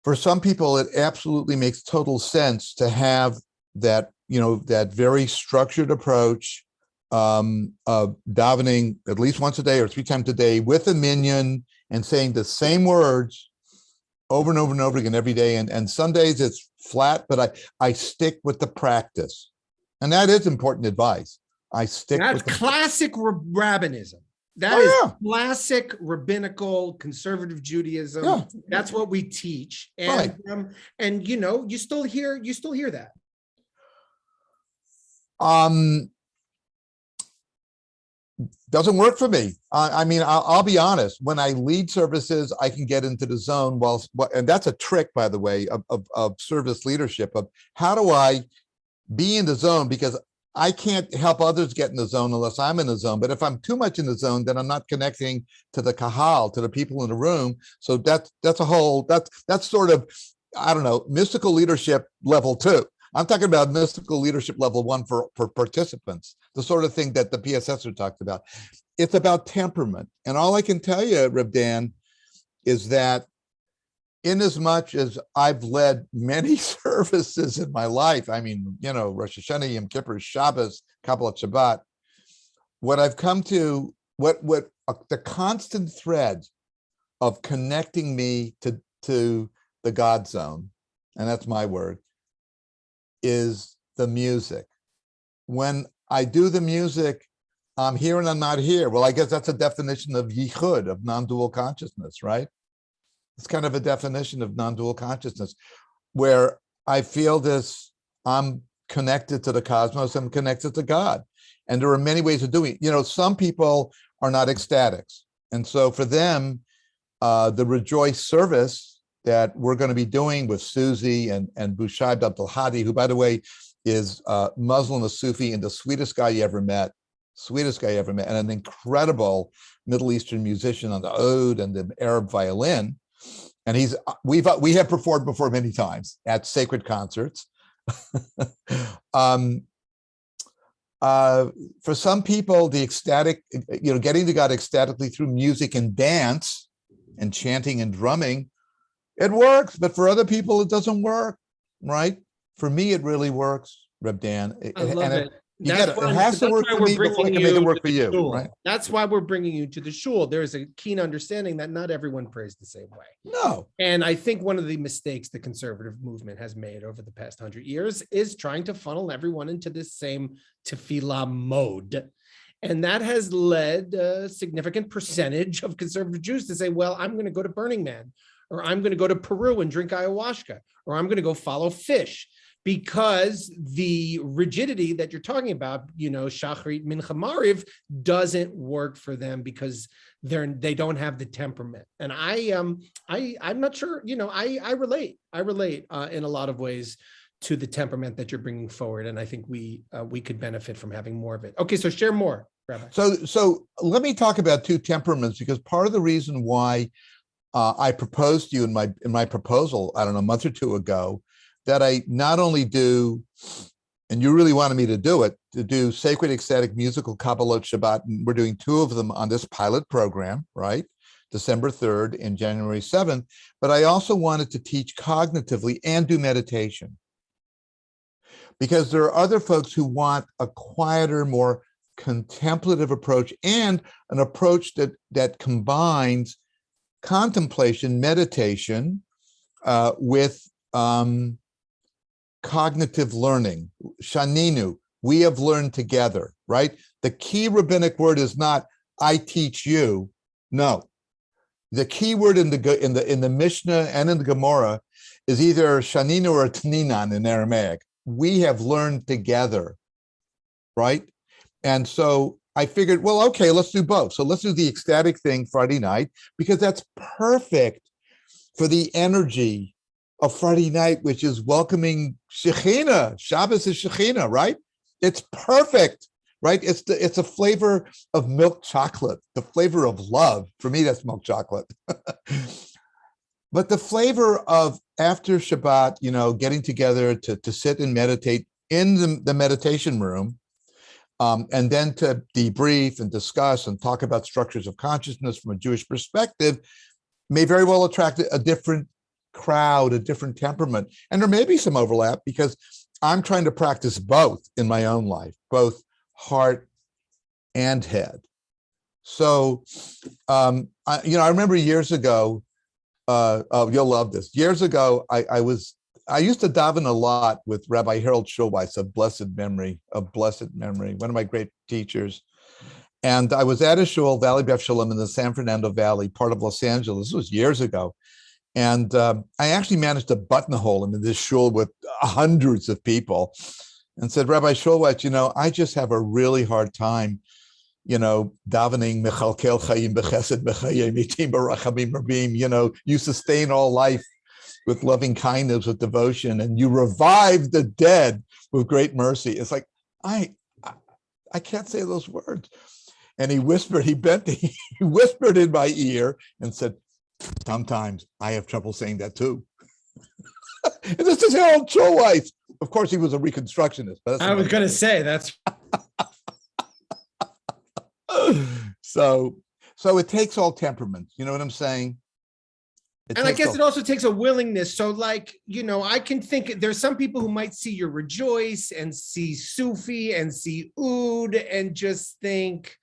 For some people, it absolutely makes total sense to have that, that very structured approach of davening at least once a day or 3 times a day with a minyan, and saying the same words over and over and over again every day. And some days it's flat, but I stick with the practice. And that is important advice. That's classic rabbinism. That is classic rabbinical conservative Judaism. Yeah. That's what we teach. And right. You still hear that. Doesn't work for me. I'll be honest. When I lead services, I can get into the zone and that's a trick, by the way, of service leadership, of how do I be in the zone, because I can't help others get in the zone unless I'm in the zone. But if I'm too much in the zone, then I'm not connecting to the kahal, to the people in the room. So that's sort of, I don't know, mystical leadership level 2. I'm talking about mystical leadership level 1 for participants, the sort of thing that the Piazzner talked about. It's about temperament. And all I can tell you, Reb Dan, is that in as much as I've led many services in my life, Rosh Hashanah, Yom Kippur, Shabbos, Kabbalat Shabbat, what I've come to, what the constant thread of connecting me to the God zone, and that's my word, is the music. When I do the music, I'm here and I'm not here. Well, I guess that's a definition of yichud, of non-dual consciousness, right? It's kind of a definition of non-dual consciousness, where I feel this, I'm connected to the cosmos, I'm connected to God. And there are many ways of doing it. Some people are not ecstatics. And so for them, the Rejoice service that we're going to be doing with Susie and Bushaib Abdul Hadi, who, by the way, is Muslim, a Sufi, and the sweetest guy you ever met, and an incredible Middle Eastern musician on the oud and the Arab violin. And we have performed before many times at sacred concerts. For some people, the ecstatic, getting to God ecstatically through music and dance and chanting and drumming, it works. But for other people, it doesn't work, right? For me, it really works, Reb Dan. I love it. It has to work for me before I can make it work for you, right? That's why we're bringing you to the shul. There's a keen understanding that not everyone prays the same way. No. And I think one of the mistakes the conservative movement has made over the past 100 years is trying to funnel everyone into this same tefillah mode. And that has led a significant percentage of conservative Jews to say, well, I'm going to go to Burning Man, or I'm going to go to Peru and drink ayahuasca, or I'm going to go follow fish. Because the rigidity that you're talking about, Shachrit, Mincha, Mariv, doesn't work for them because they don't have the temperament. And I'm not sure, I relate in a lot of ways to the temperament that you're bringing forward. And I think we could benefit from having more of it. Okay, so share more, Rabbi. So let me talk about two temperaments, because part of the reason why I proposed to you in my proposal, I don't know, a month or two ago, that I not only do, and you really wanted me to do sacred ecstatic musical Kabbalot Shabbat, and we're doing two of them on this pilot program, right? December 3rd and January 7th, but I also wanted to teach cognitively and do meditation. Because there are other folks who want a quieter, more contemplative approach, and an approach that combines contemplation, meditation, with cognitive learning. Shaninu, we have learned together, right? The key rabbinic word is not "I teach you." No, the key word in the Mishnah and in the Gemara is either Shaninu or Tninan in Aramaic. We have learned together, right? And so I figured, well, okay, let's do both. So let's do the ecstatic thing Friday night, because that's perfect for the energy of Friday night, which is welcoming Shekhinah. Shabbos is Shekhinah, right? It's perfect, right? It's a flavor of milk chocolate, the flavor of love. For me, that's milk chocolate. But the flavor of after Shabbat, getting together to sit and meditate in the meditation room, and then to debrief and discuss and talk about structures of consciousness from a Jewish perspective, may very well attract a different crowd, a different temperament. And there may be some overlap, because I'm trying to practice both in my own life, both heart and head. So, I remember years ago, you'll love this. Years ago, I used to daven a lot with Rabbi Harold Schulweis of blessed memory, one of my great teachers. And I was at a shul, Valley Beth Shalom, in the San Fernando Valley, part of Los Angeles. This was years ago. And I actually managed to buttonhole him in this shul with hundreds of people, and said, Rabbi Schulweis, I just have a really hard time, davening Mechalkel Chayim B'Chesed B'Chayim Mitim B'Rachamim Rabim. You sustain all life with loving kindness, with devotion, and you revive the dead with great mercy. It's like, I can't say those words. And he whispered in my ear and said, sometimes I have trouble saying that too. And this is Harold Schulweis. Of course, he was a Reconstructionist. But I was going to say that's. So it takes all temperaments. You know what I'm saying? And I guess it also takes a willingness. So I can think there's some people who might see your Rejoice and see Sufi and see oud and just think,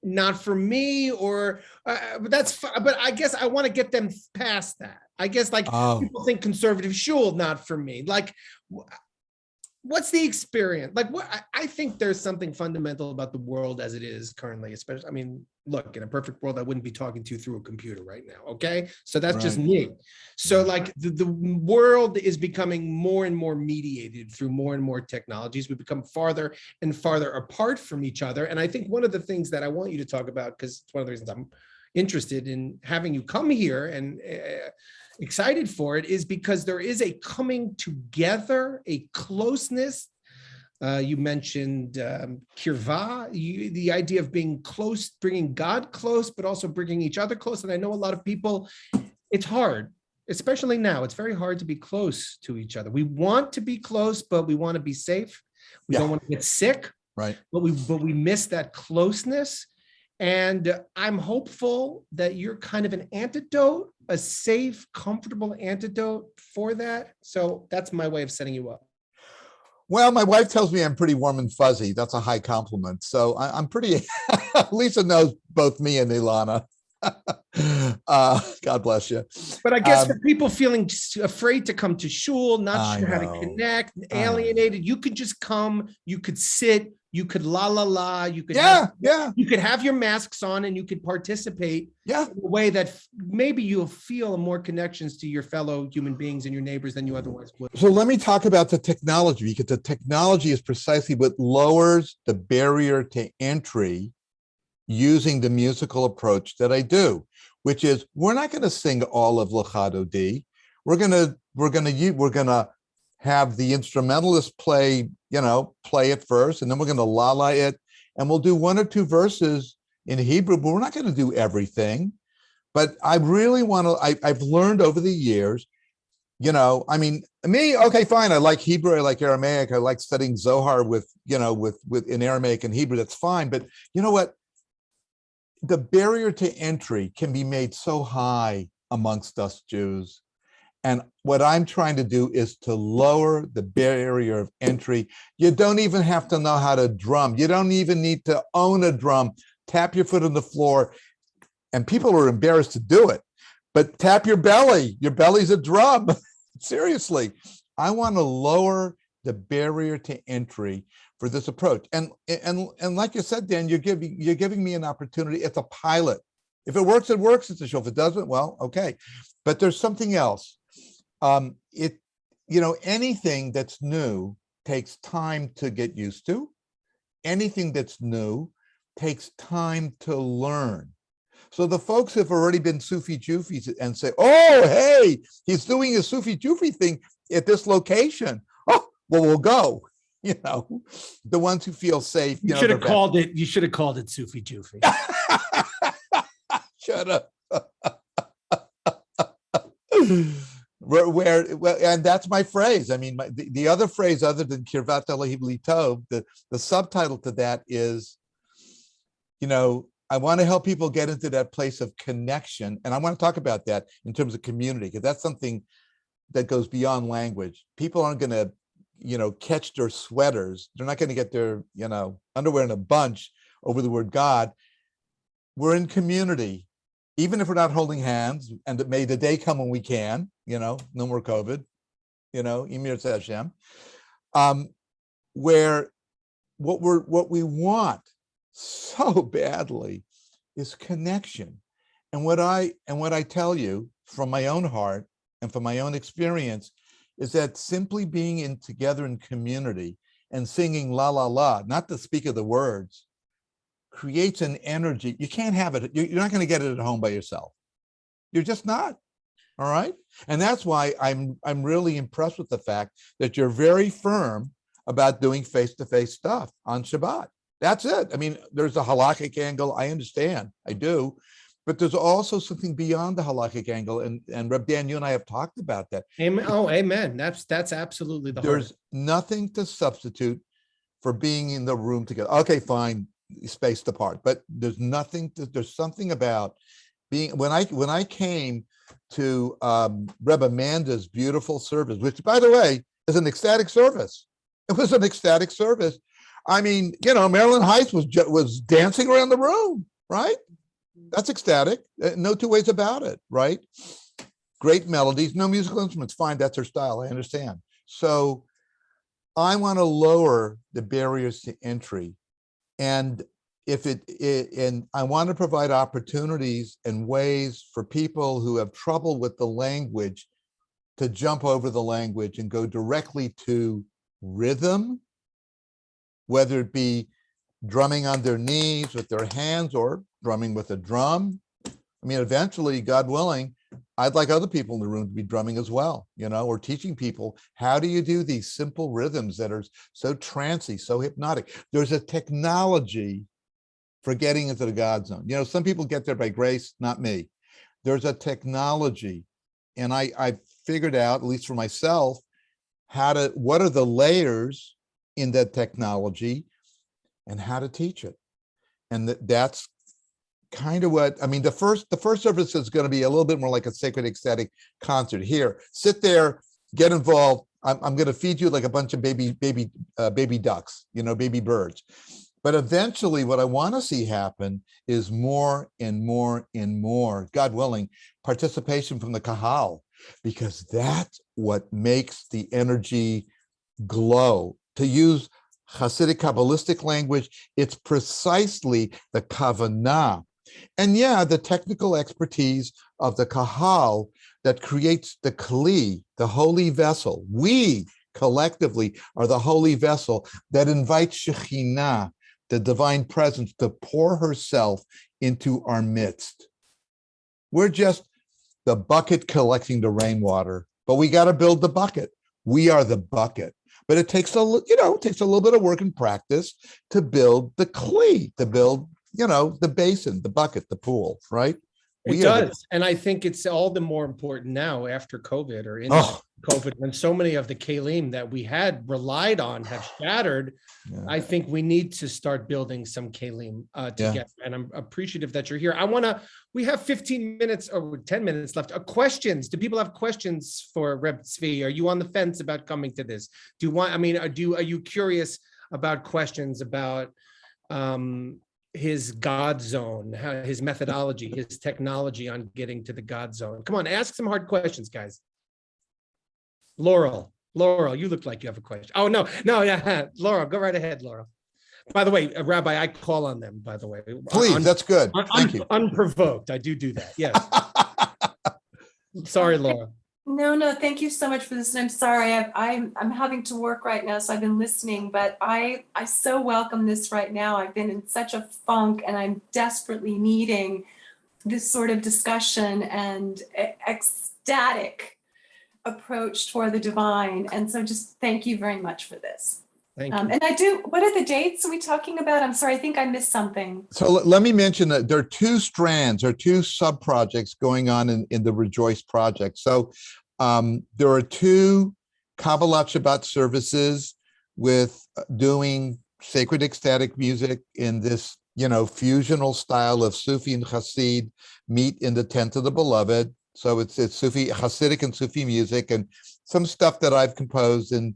not for me, or but that's but I guess I want to get them past that. I guess people think conservative shul, not for me. what's the experience? Like what I think there's something fundamental about the world as it is currently, especially, I mean, look, in a perfect world, I wouldn't be talking to you through a computer right now. Okay. So that's just Right. me. So like the world is becoming more and more mediated through more and more technologies. We become farther and farther apart from each other. And I think one of the things that I want you to talk about, because it's one of the reasons I'm interested in having you come here and excited for it, is because there is a coming together, a closeness. You mentioned kirva, the idea of being close, bringing God close, but also bringing each other close. And I know a lot of people, it's hard, especially now. It's very hard to be close to each other. We want to be close, but we want to be safe. We don't want to get sick, Right. but we miss that closeness. And I'm hopeful that you're kind of an antidote, a safe, comfortable antidote for that. So that's my way of setting you up. Well, my wife tells me I'm pretty warm and fuzzy. That's a high compliment. So I'm pretty, Lisa knows both me and Ilana. God bless you. But I guess for people feeling afraid to come to shul, not sure how to connect, alienated, you could just come, you could sit, you could you could you could have your masks on and you could participate in a way that maybe you'll feel more connections to your fellow human beings and your neighbors than you otherwise would. So let me talk about the technology, because the technology is precisely what lowers the barrier to entry using the musical approach that I do, which is we're not going to sing all of Lachado D. We're gonna have the instrumentalist play it first, and then we're going to la it, and we'll do one or two verses in Hebrew, but we're not going to do everything. But I really want to, I've learned over the years, I mean, me, okay, fine. I like Hebrew, I like Aramaic, I like studying Zohar with in Aramaic and Hebrew, that's fine. But you know what? The barrier to entry can be made so high amongst us Jews. And what I'm trying to do is to lower the barrier of entry. You don't even have to know how to drum. You don't even need to own a drum. Tap your foot on the floor. And people are embarrassed to do it. But tap your belly. Your belly's a drum. Seriously. I want to lower the barrier to entry for this approach. And like you said, Dan, you're giving me an opportunity. It's a pilot. If it works, it works. It's a show. If it doesn't, well, okay. But there's something else. Anything that's new takes time to get used to. Anything that's new takes time to learn. So the folks have already been Sufi Jufis and say, oh, hey, he's doing a Sufi Jufi thing at this location. Oh, well, we'll go. The ones who feel safe. You should have called it. You should have called it Sufi Jufi. Shut up. And that's my phrase. I mean, the other phrase other than Kirvat Elohim Litov, the subtitle to that is, I want to help people get into that place of connection. And I want to talk about that in terms of community, because that's something that goes beyond language. People aren't going to, catch their sweaters. They're not going to get their, underwear in a bunch over the word God. We're in community, even if we're not holding hands, and may the day come when we can, no more COVID, Emir Hashem, where what we want so badly is connection. And what I tell you from my own heart and from my own experience is that simply being together in community and singing la la la, not to speak of the words, creates an energy. You can't have it. You're not going to get it at home by yourself. You're just not. All right. And that's why I'm really impressed with the fact that you're very firm about doing face-to-face stuff on Shabbat. That's it. I mean, there's a halakhic angle. I understand. I do. But there's also something beyond the halakhic angle. And Reb Dan, you and I have talked about that. Amen. Oh, amen. That's absolutely the There's heart. nothing to substitute for being in the room together. Okay, fine, spaced apart. But there's something about being, when I came to Reb Amanda's beautiful service, which by the way, is an ecstatic service. It was an ecstatic service. I mean, Marilyn Heights was dancing around the room, right? That's ecstatic. No two ways about it, right? Great melodies, no musical instruments. Fine, that's her style. I understand. So I want to lower the barriers to entry. And and I want to provide opportunities and ways for people who have trouble with the language to jump over the language and go directly to rhythm, whether it be drumming on their knees with their hands or drumming with a drum. I mean, eventually, God willing, I'd like other people in the room to be drumming as well, or teaching people, how do you do these simple rhythms that are so trancy, so hypnotic? There's a technology for getting into the God zone. Some people get there by grace, not me. There's a technology. And I figured out, at least for myself, what are the layers in that technology and how to teach it. And that's kind of what, I mean, the first service is going to be a little bit more like a sacred ecstatic concert. Here, sit there, get involved. I'm going to feed you like a bunch of baby ducks, baby birds. But eventually what I want to see happen is more and more and more, God willing, participation from the kahal, because that's what makes the energy glow. To use Hasidic Kabbalistic language, it's precisely the kavanah. And yeah, the technical expertise of the kahal that creates the kli, the holy vessel. We collectively are the holy vessel that invites Shekhinah, the divine presence, to pour herself into our midst. We're just the bucket collecting the rainwater, but we got to build the bucket. We are the bucket. But it takes it takes a little bit of work and practice to build the kli, to build, the basin, the bucket, the pool, right? It does. And I think it's all the more important now after COVID or in COVID, when so many of the kelim that we had relied on have shattered. Yeah. I think we need to start building some kelim together. Yeah. And I'm appreciative that you're here. We have 15 minutes or 10 minutes left. Questions. Do people have questions for Rabbi Tsvi? Are you on the fence about coming to this? Are you curious about questions about his God zone, his methodology, his technology on getting to the God zone? Come on, ask some hard questions, guys. Laurel, you look like you have a question. Oh, no, yeah, Laurel, go right ahead, Laurel. By the way, Rabbi, I call on them, by the way. Please, that's good. Thank you. Unprovoked, I do that, yes. Sorry, Laurel. No, thank you so much for this. And I'm sorry, I'm having to work right now, so I've been listening, but I so welcome this right now. I've been in such a funk and I'm desperately needing this sort of discussion and ecstatic approach toward the divine. And so just thank you very much for this. Thank you. And what are the dates are we talking about? I'm sorry, I think I missed something. So let me mention that there are two strands or two sub-projects going on in the Rejoice project. So there are two Kabbalat Shabbat services with doing sacred ecstatic music in this, fusional style of Sufi and Hasid meet in the tent of the beloved. So it's Sufi, Hasidic and Sufi music, and some stuff that I've composed in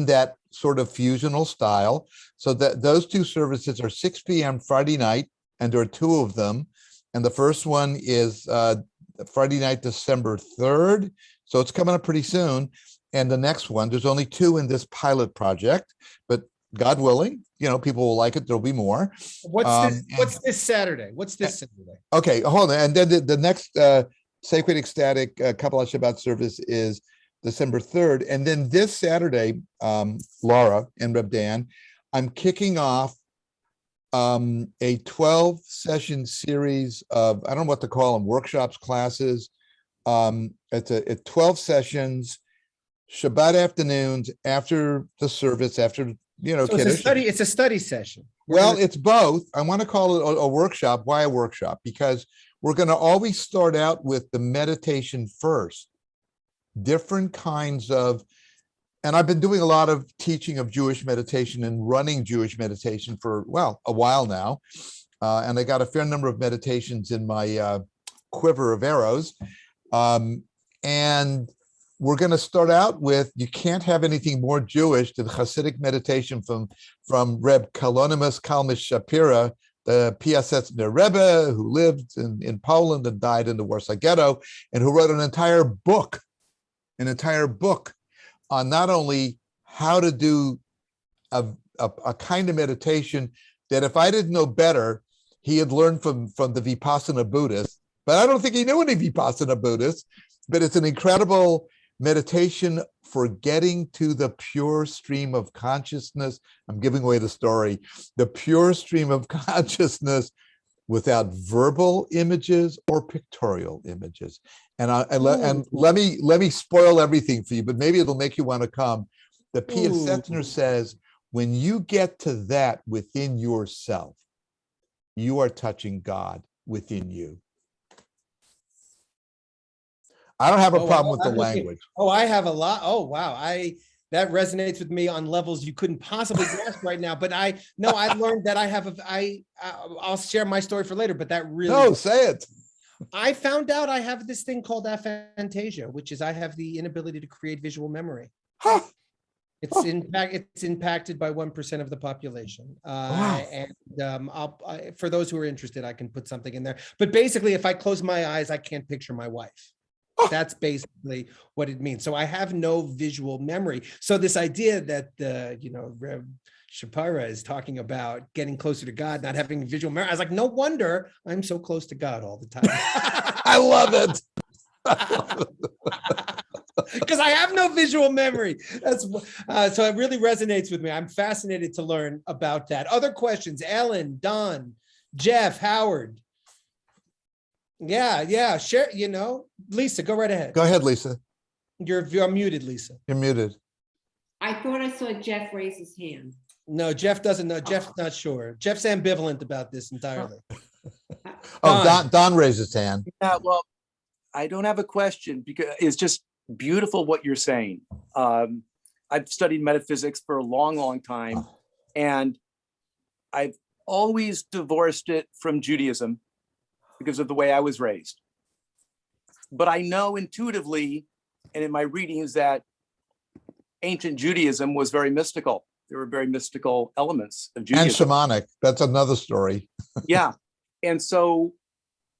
that sort of fusional style. So that those two services are 6 p.m. Friday night, and there are two of them. And the first one is Friday night, December 3rd. So it's coming up pretty soon. And the next one, there's only two in this pilot project, but God willing, people will like it. There'll be more. What's this Saturday? Okay, hold on. And then the next Sacred Ecstatic Kabbalah Shabbat service is December 3rd. And then this Saturday, Laura and Reb Dan, I'm kicking off a 12-session series of, I don't know what to call them, workshops, classes. It's 12 sessions, Shabbat afternoons after the service, after, so it's a study session. Well, it's both. I want to call it a workshop. Why a workshop? Because we're going to always start out with the meditation first. Different kinds of, and I've been doing a lot of teaching of Jewish meditation and running Jewish meditation for, a while now. And I got a fair number of meditations in my quiver of arrows. And we're going to start out with, you can't have anything more Jewish than Hasidic meditation from Reb Kalonimus Kalmish Shapira, the Piazzner Rebbe who lived in Poland and died in the Warsaw Ghetto, and who wrote an entire book on not only how to do a kind of meditation that if I didn't know better, he had learned from the Vipassana Buddhists. But I don't think he knew any Vipassana Buddhists. But it's an incredible meditation for getting to the pure stream of consciousness. I'm giving away the story. The pure stream of consciousness without verbal images or pictorial images. And let me spoil everything for you, but maybe it'll make you want to come. The Piazzner says, when you get to that within yourself, you are touching God within you. I don't have a problem with the language. I have a lot. Oh, wow. That resonates with me on levels you couldn't possibly grasp right now. But I learned that I'll share my story for later, but that really. No, say it. I found out I have this thing called aphantasia, which is I have the inability to create visual memory. Huh. It's impacted by 1% of the population. Wow. And for those who are interested, I can put something in there. But basically, if I close my eyes, I can't picture my wife. That's basically what it means. So I have no visual memory. So this idea that Reb Shapira is talking about getting closer to God, not having visual memory, I was like, no wonder I'm so close to God all the time. I love it. Because I have no visual memory. That's so it really resonates with me. I'm fascinated to learn about that. Other questions? Ellen, Don, Jeff, Howard. Yeah. Share. Lisa, go right ahead. Go ahead, Lisa. You're muted, Lisa. You're muted. I thought I saw Jeff raise his hand. No, Jeff doesn't know. Jeff's not sure. Jeff's ambivalent about this entirely. Don raised his hand. Yeah, well, I don't have a question because it's just beautiful what you're saying. I've studied metaphysics for a long, long time, and I've always divorced it from Judaism because of the way I was raised. But I know intuitively, and in my readings, that ancient Judaism was very mystical. There were very mystical elements of Judaism. And shamanic. That's another story. Yeah. And so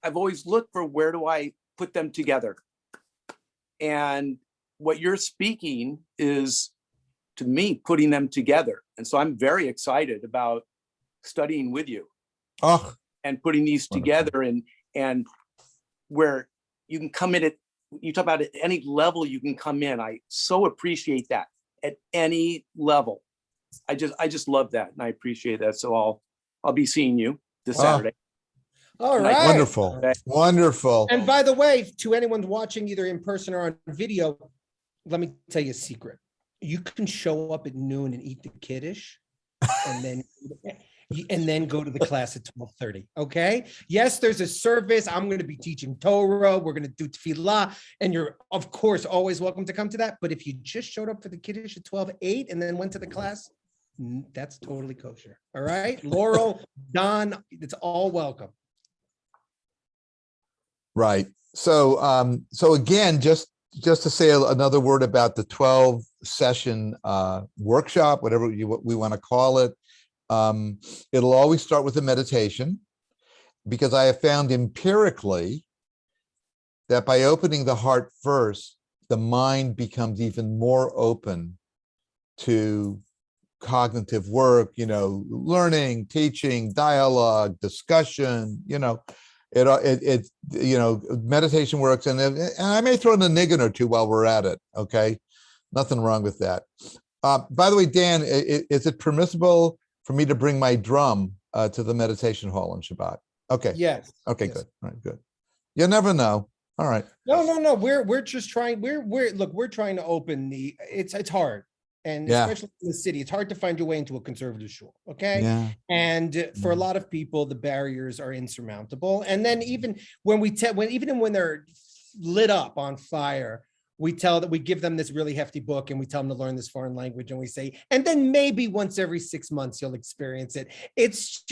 I've always looked for where do I put them together? And what you're speaking is, to me, putting them together. And so I'm very excited about studying with you and putting these together, and where you can come in you talk about at any level you can come in. I so appreciate that, at any level. I just love that, and I appreciate that. So I'll be seeing you this Saturday. All right. Wonderful. And by the way, to anyone watching either in person or on video, let me tell you a secret. You can show up at noon and eat the kiddush and then go to the class at 12:30. Okay. Yes, there's a service. I'm going to be teaching Torah. We're going to do tefillah. And you're, of course, always welcome to come to that. But if you just showed up for the kiddush at 12:08 and then went to the class, that's totally kosher. All right. Laurel, Don, it's all welcome. Right. So again, just to say another word about the 12-session workshop, whatever we want to call it. It'll always start with a meditation, because I have found empirically that by opening the heart first, the mind becomes even more open to cognitive work, learning, teaching, dialogue, discussion, meditation works. And I may throw in a niggin or two while we're at it. Okay. Nothing wrong with that. By the way, Dan, is it permissible for me to bring my drum to the meditation hall on Shabbat? Okay. Yes. Okay, yes. Good. All right, good. You never know. All right. No. We're just trying. We're trying to open it's hard. And especially in the city, it's hard to find your way into a conservative shul. Okay. Yeah. And for a lot of people, the barriers are insurmountable. And then even when when they're lit up on fire, we give them this really hefty book and we tell them to learn this foreign language, and we say, and then maybe once every 6 months you'll experience it. It's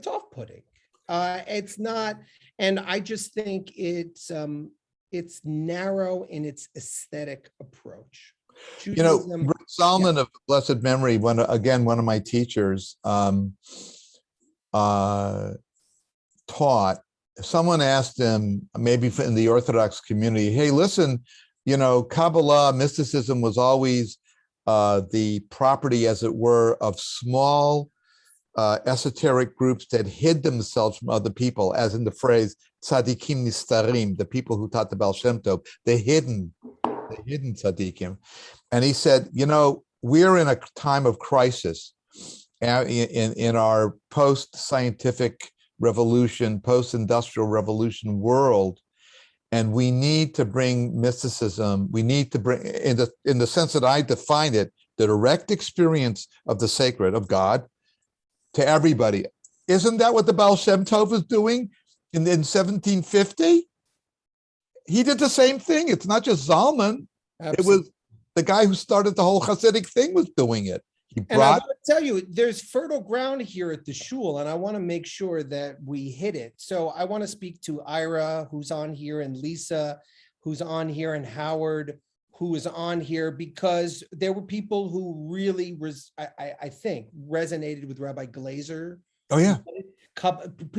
off-putting. It's not, and I just think it's narrow in its aesthetic approach. Judaism, Solomon of blessed memory, one of my teachers, taught. Someone asked him, maybe in the Orthodox community, hey, listen, you know, Kabbalah, mysticism was always the property, as it were, of small esoteric groups that hid themselves from other people, as in the phrase tzadikim nistarim, the people who taught the Baal Shem Tov, the hidden tzadikim. And he said, you know, we're in a time of crisis in our post-scientific revolution, post-industrial revolution world. And we need to bring mysticism. We need to bring, in the sense that I define it, the direct experience of the sacred, of God, to everybody. Isn't that what the Baal Shem Tov was doing in 1750? He did the same thing. It's not just Zalman. Absolutely. It was the guy who started the whole Hasidic thing was doing it. And I want to tell you, there's fertile ground here at the shul, and I want to make sure that we hit it. So I want to speak to Ira, who's on here, and Lisa, who's on here, and Howard, who is on here, because there were people who really, I think, resonated with Rabbi Glazer. Oh, yeah.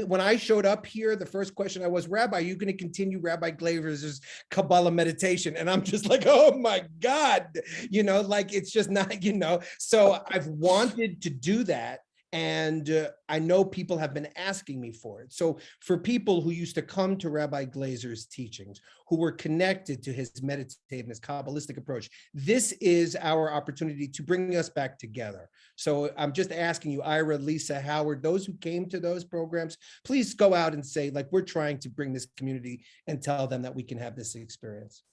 When I showed up here, the first question I was, Rabbi, are you going to continue Rabbi Glazer's Kabbalah meditation? And I'm just like, oh my God, you know, like, it's just not, you know, so I've wanted to do that. And I know people have been asking me for it. So for people who used to come to Rabbi Glazer's teachings, who were connected to his meditative and his Kabbalistic approach, this is our opportunity to bring us back together. So I'm just asking you, Ira, Lisa, Howard, those who came to those programs, please go out and say, like, we're trying to bring this community and tell them that we can have this experience.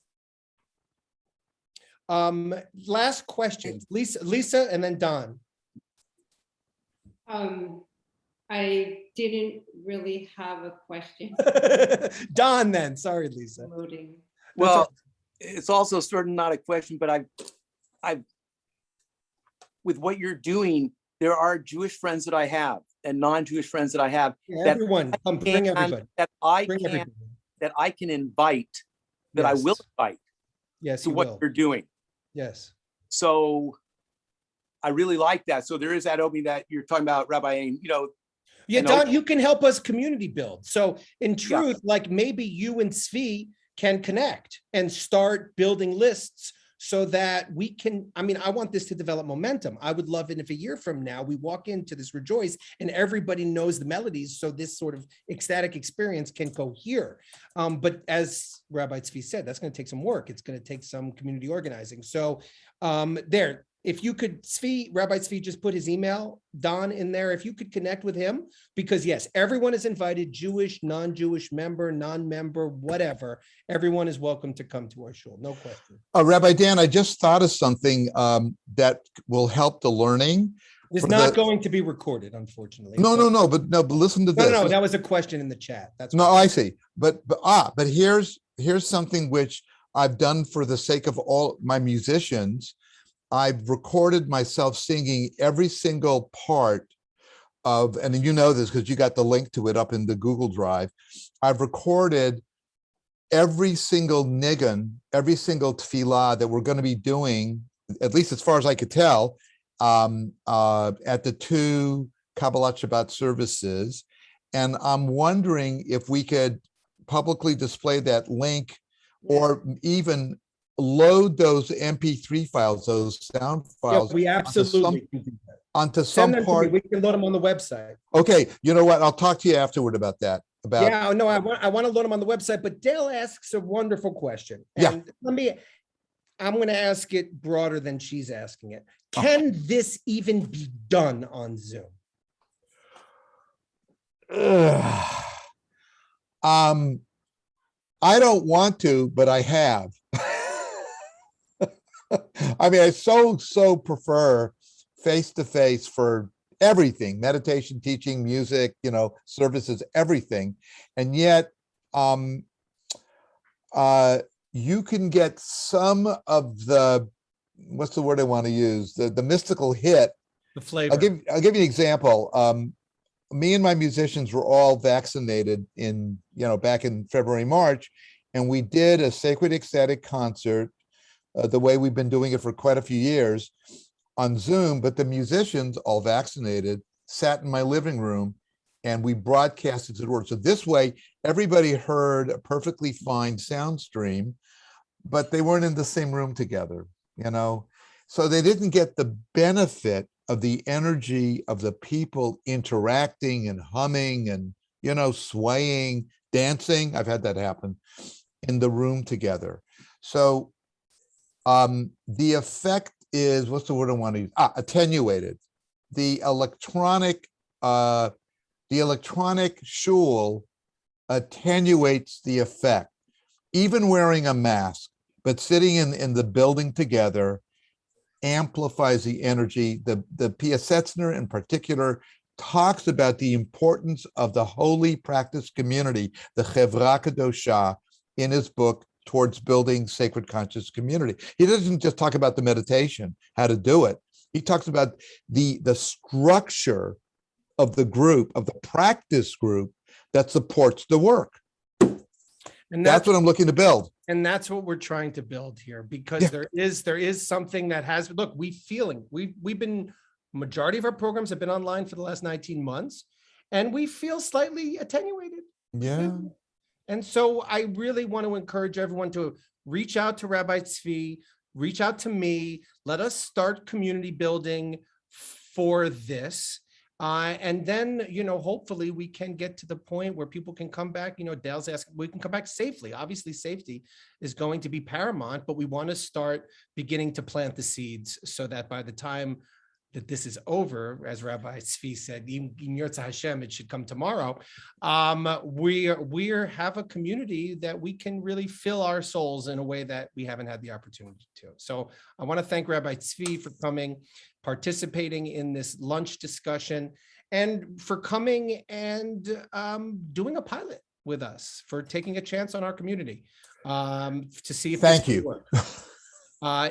Last question, Lisa, and then Don. I didn't really have a question. Don, then. Sorry, Lisa. Loading. Well, it's also sort of not a question, but I've with what you're doing, there are Jewish friends that I have and non-Jewish friends that I have. Everyone, bring everybody. That I can invite, that I will invite. Yes, to what you're doing. Yes. So I really like that. So there is that opening that you're talking about, Rabbi Ain, you know. Yeah, Don, you can help us community build. So in truth, like, maybe you and Tsvi can connect and start building lists so that we can, I mean, I want this to develop momentum. I would love it if a year from now we walk into this rejoice and everybody knows the melodies, so this sort of ecstatic experience can go here. But as Rabbi Tsvi said, that's going to take some work. It's going to take some community organizing. So there, if you could, Rabbi Tsvi just put his email, Don, in there. If you could connect with him, because yes, everyone is invited, Jewish, non-Jewish, member, non-member, whatever. Everyone is welcome to come to our shul, no question. Rabbi Dan, I just thought of something that will help the learning. It's not going to be recorded, unfortunately. But listen to this. No, that was a question in the chat. That's no, I see. But here's something which I've done for the sake of all my musicians. I've recorded myself singing every single part of, and you know this because you got the link to it up in the Google Drive. I've recorded every single niggun, every single tefillah that we're going to be doing, at least as far as I could tell, at the 2 Kabbalat Shabbat services. And I'm wondering if we could publicly display that link, or even load those MP3 files, those sound files. Yeah, we absolutely can do that. Onto some part. We can load them on the website. Okay, you know what? I'll talk to you afterward about that. Yeah, no, I want to load them on the website. But Dale asks a wonderful question, and I'm going to ask it broader than she's asking it. Can this even be done on Zoom? I don't want to, but I have. I mean, I so prefer face-to-face for everything, meditation, teaching, music, you know, services, everything. And yet, you can get some of the, what's the word I want to use? The mystical hit. The flavor. I'll give you an example. Me and my musicians were all vaccinated back in February, March, and we did a sacred ecstatic concert the way we've been doing it for quite a few years on Zoom, but the musicians, all vaccinated, sat in my living room and we broadcasted to the world. So this way, everybody heard a perfectly fine sound stream. but they weren't in the same room together, you know? So they didn't get the benefit of the energy of the people interacting and humming and, you know, swaying, dancing. I've had that happen in the room together. So the effect is, what's the word I want to use? Attenuated. The electronic shul attenuates the effect. Even wearing a mask, but sitting in the building together amplifies the energy. The Piazzner in particular talks about the importance of the holy practice community, the Chevra Kadosha, in his book, Towards Building Sacred Conscious Community. He doesn't just talk about the meditation, how to do it. He talks about the structure of the group, of the practice group that supports the work. And that's what I'm looking to build. And that's what we're trying to build here, because there is something that has, look, we've been, majority of our programs have been online for the last 19 months, and we feel slightly attenuated. Yeah. And so I really want to encourage everyone to reach out to Rabbi Tsvi, reach out to me, let us start community building for this. And then, you know, hopefully we can get to the point where people can come back. You know, Dale's asking, we can come back safely. Obviously, safety is going to be paramount, but we want to start beginning to plant the seeds so that by the time that this is over, as Rabbi Tsvi said, in Yirtzeh Hashem, it should come tomorrow. We have a community that we can really fill our souls in a way that we haven't had the opportunity to. So I want to thank Rabbi Tsvi for coming, participating in this lunch discussion, and for coming and doing a pilot with us, for taking a chance on our community to see if Thank this you. will work.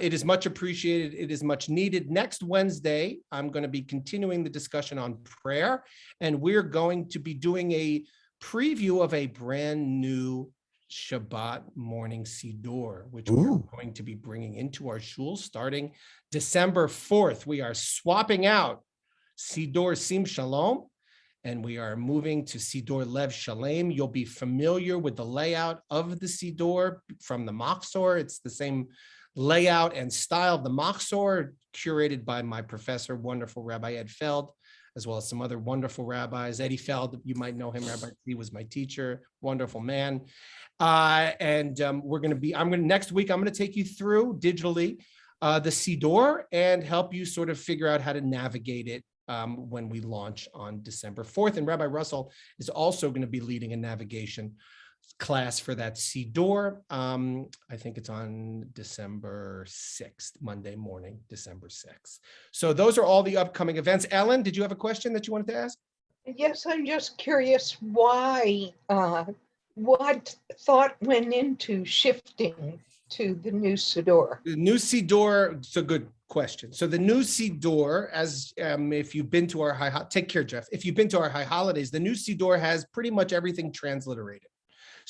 It is much appreciated. It is much needed. Next Wednesday, I'm going to be continuing the discussion on prayer, and we're going to be doing a preview of a brand new Shabbat morning Siddur, which we're going to be bringing into our shul starting December 4th. We are swapping out Siddur Sim Shalom, and we are moving to Siddur Lev Shalem. You'll be familiar with the layout of the Siddur from the Machzor. It's the same layout and style of the Machzor, curated by my professor, wonderful Rabbi Ed Feld, as well as some other wonderful rabbis. Eddie Feld, you might know him. Rabbi Tsvi was my teacher, wonderful man. Next week, I'm going to take you through digitally the Siddur and help you sort of figure out how to navigate it when we launch on December 4th. And Rabbi Russell is also going to be leading a navigation class for that Siddur. I think it's on December 6th, Monday morning, December 6th. So those are all the upcoming events. Ellen, did you have a question that you wanted to ask? Yes, I'm just curious why, what thought went into shifting to the new Siddur? The new Siddur, it's a good question. So the new Siddur, as if you've been to our take care, Jeff. If you've been to our high holidays, the new Siddur has pretty much everything transliterated.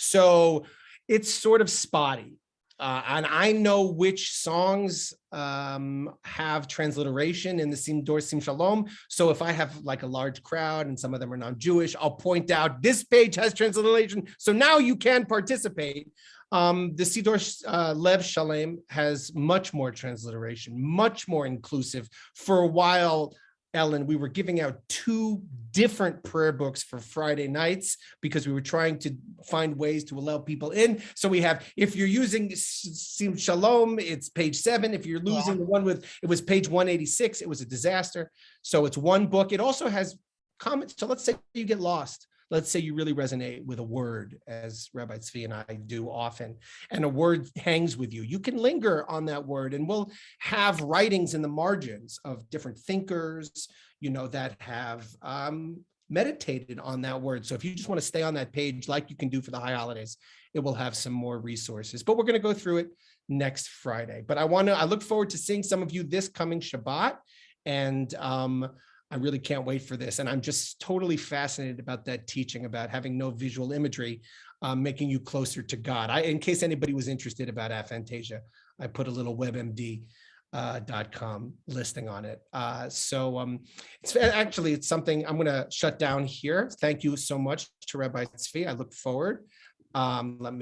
So it's sort of spotty. And I know which songs have transliteration in the Siddur Sim Shalom. So if I have like a large crowd and some of them are non-Jewish, I'll point out this page has transliteration. So now you can participate. The Siddur Lev Shalem has much more transliteration, much more inclusive. For a while, Ellen, we were giving out 2 different prayer books for Friday nights because we were trying to find ways to allow people in. So we have, if you're using Sim Shalom, it's page 7. If you're losing the one with, it was page 186, it was a disaster. So it's one book. It also has comments. So let's say you get lost. Let's say you really resonate with a word, as Rabbi Tsvi and I do often, and a word hangs with you. You can linger on that word, and we'll have writings in the margins of different thinkers, you know, that have meditated on that word. So if you just want to stay on that page, like you can do for the high holidays, it will have some more resources. But we're going to go through it next Friday. But I look forward to seeing some of you this coming Shabbat, and I really can't wait for this. And I'm just totally fascinated about that teaching about having no visual imagery, making you closer to God. In case anybody was interested about aphantasia, I put a little webmd.com listing on it. It's something I'm going to shut down here. Thank you so much to Rabbi Tsvi. I look forward. Let me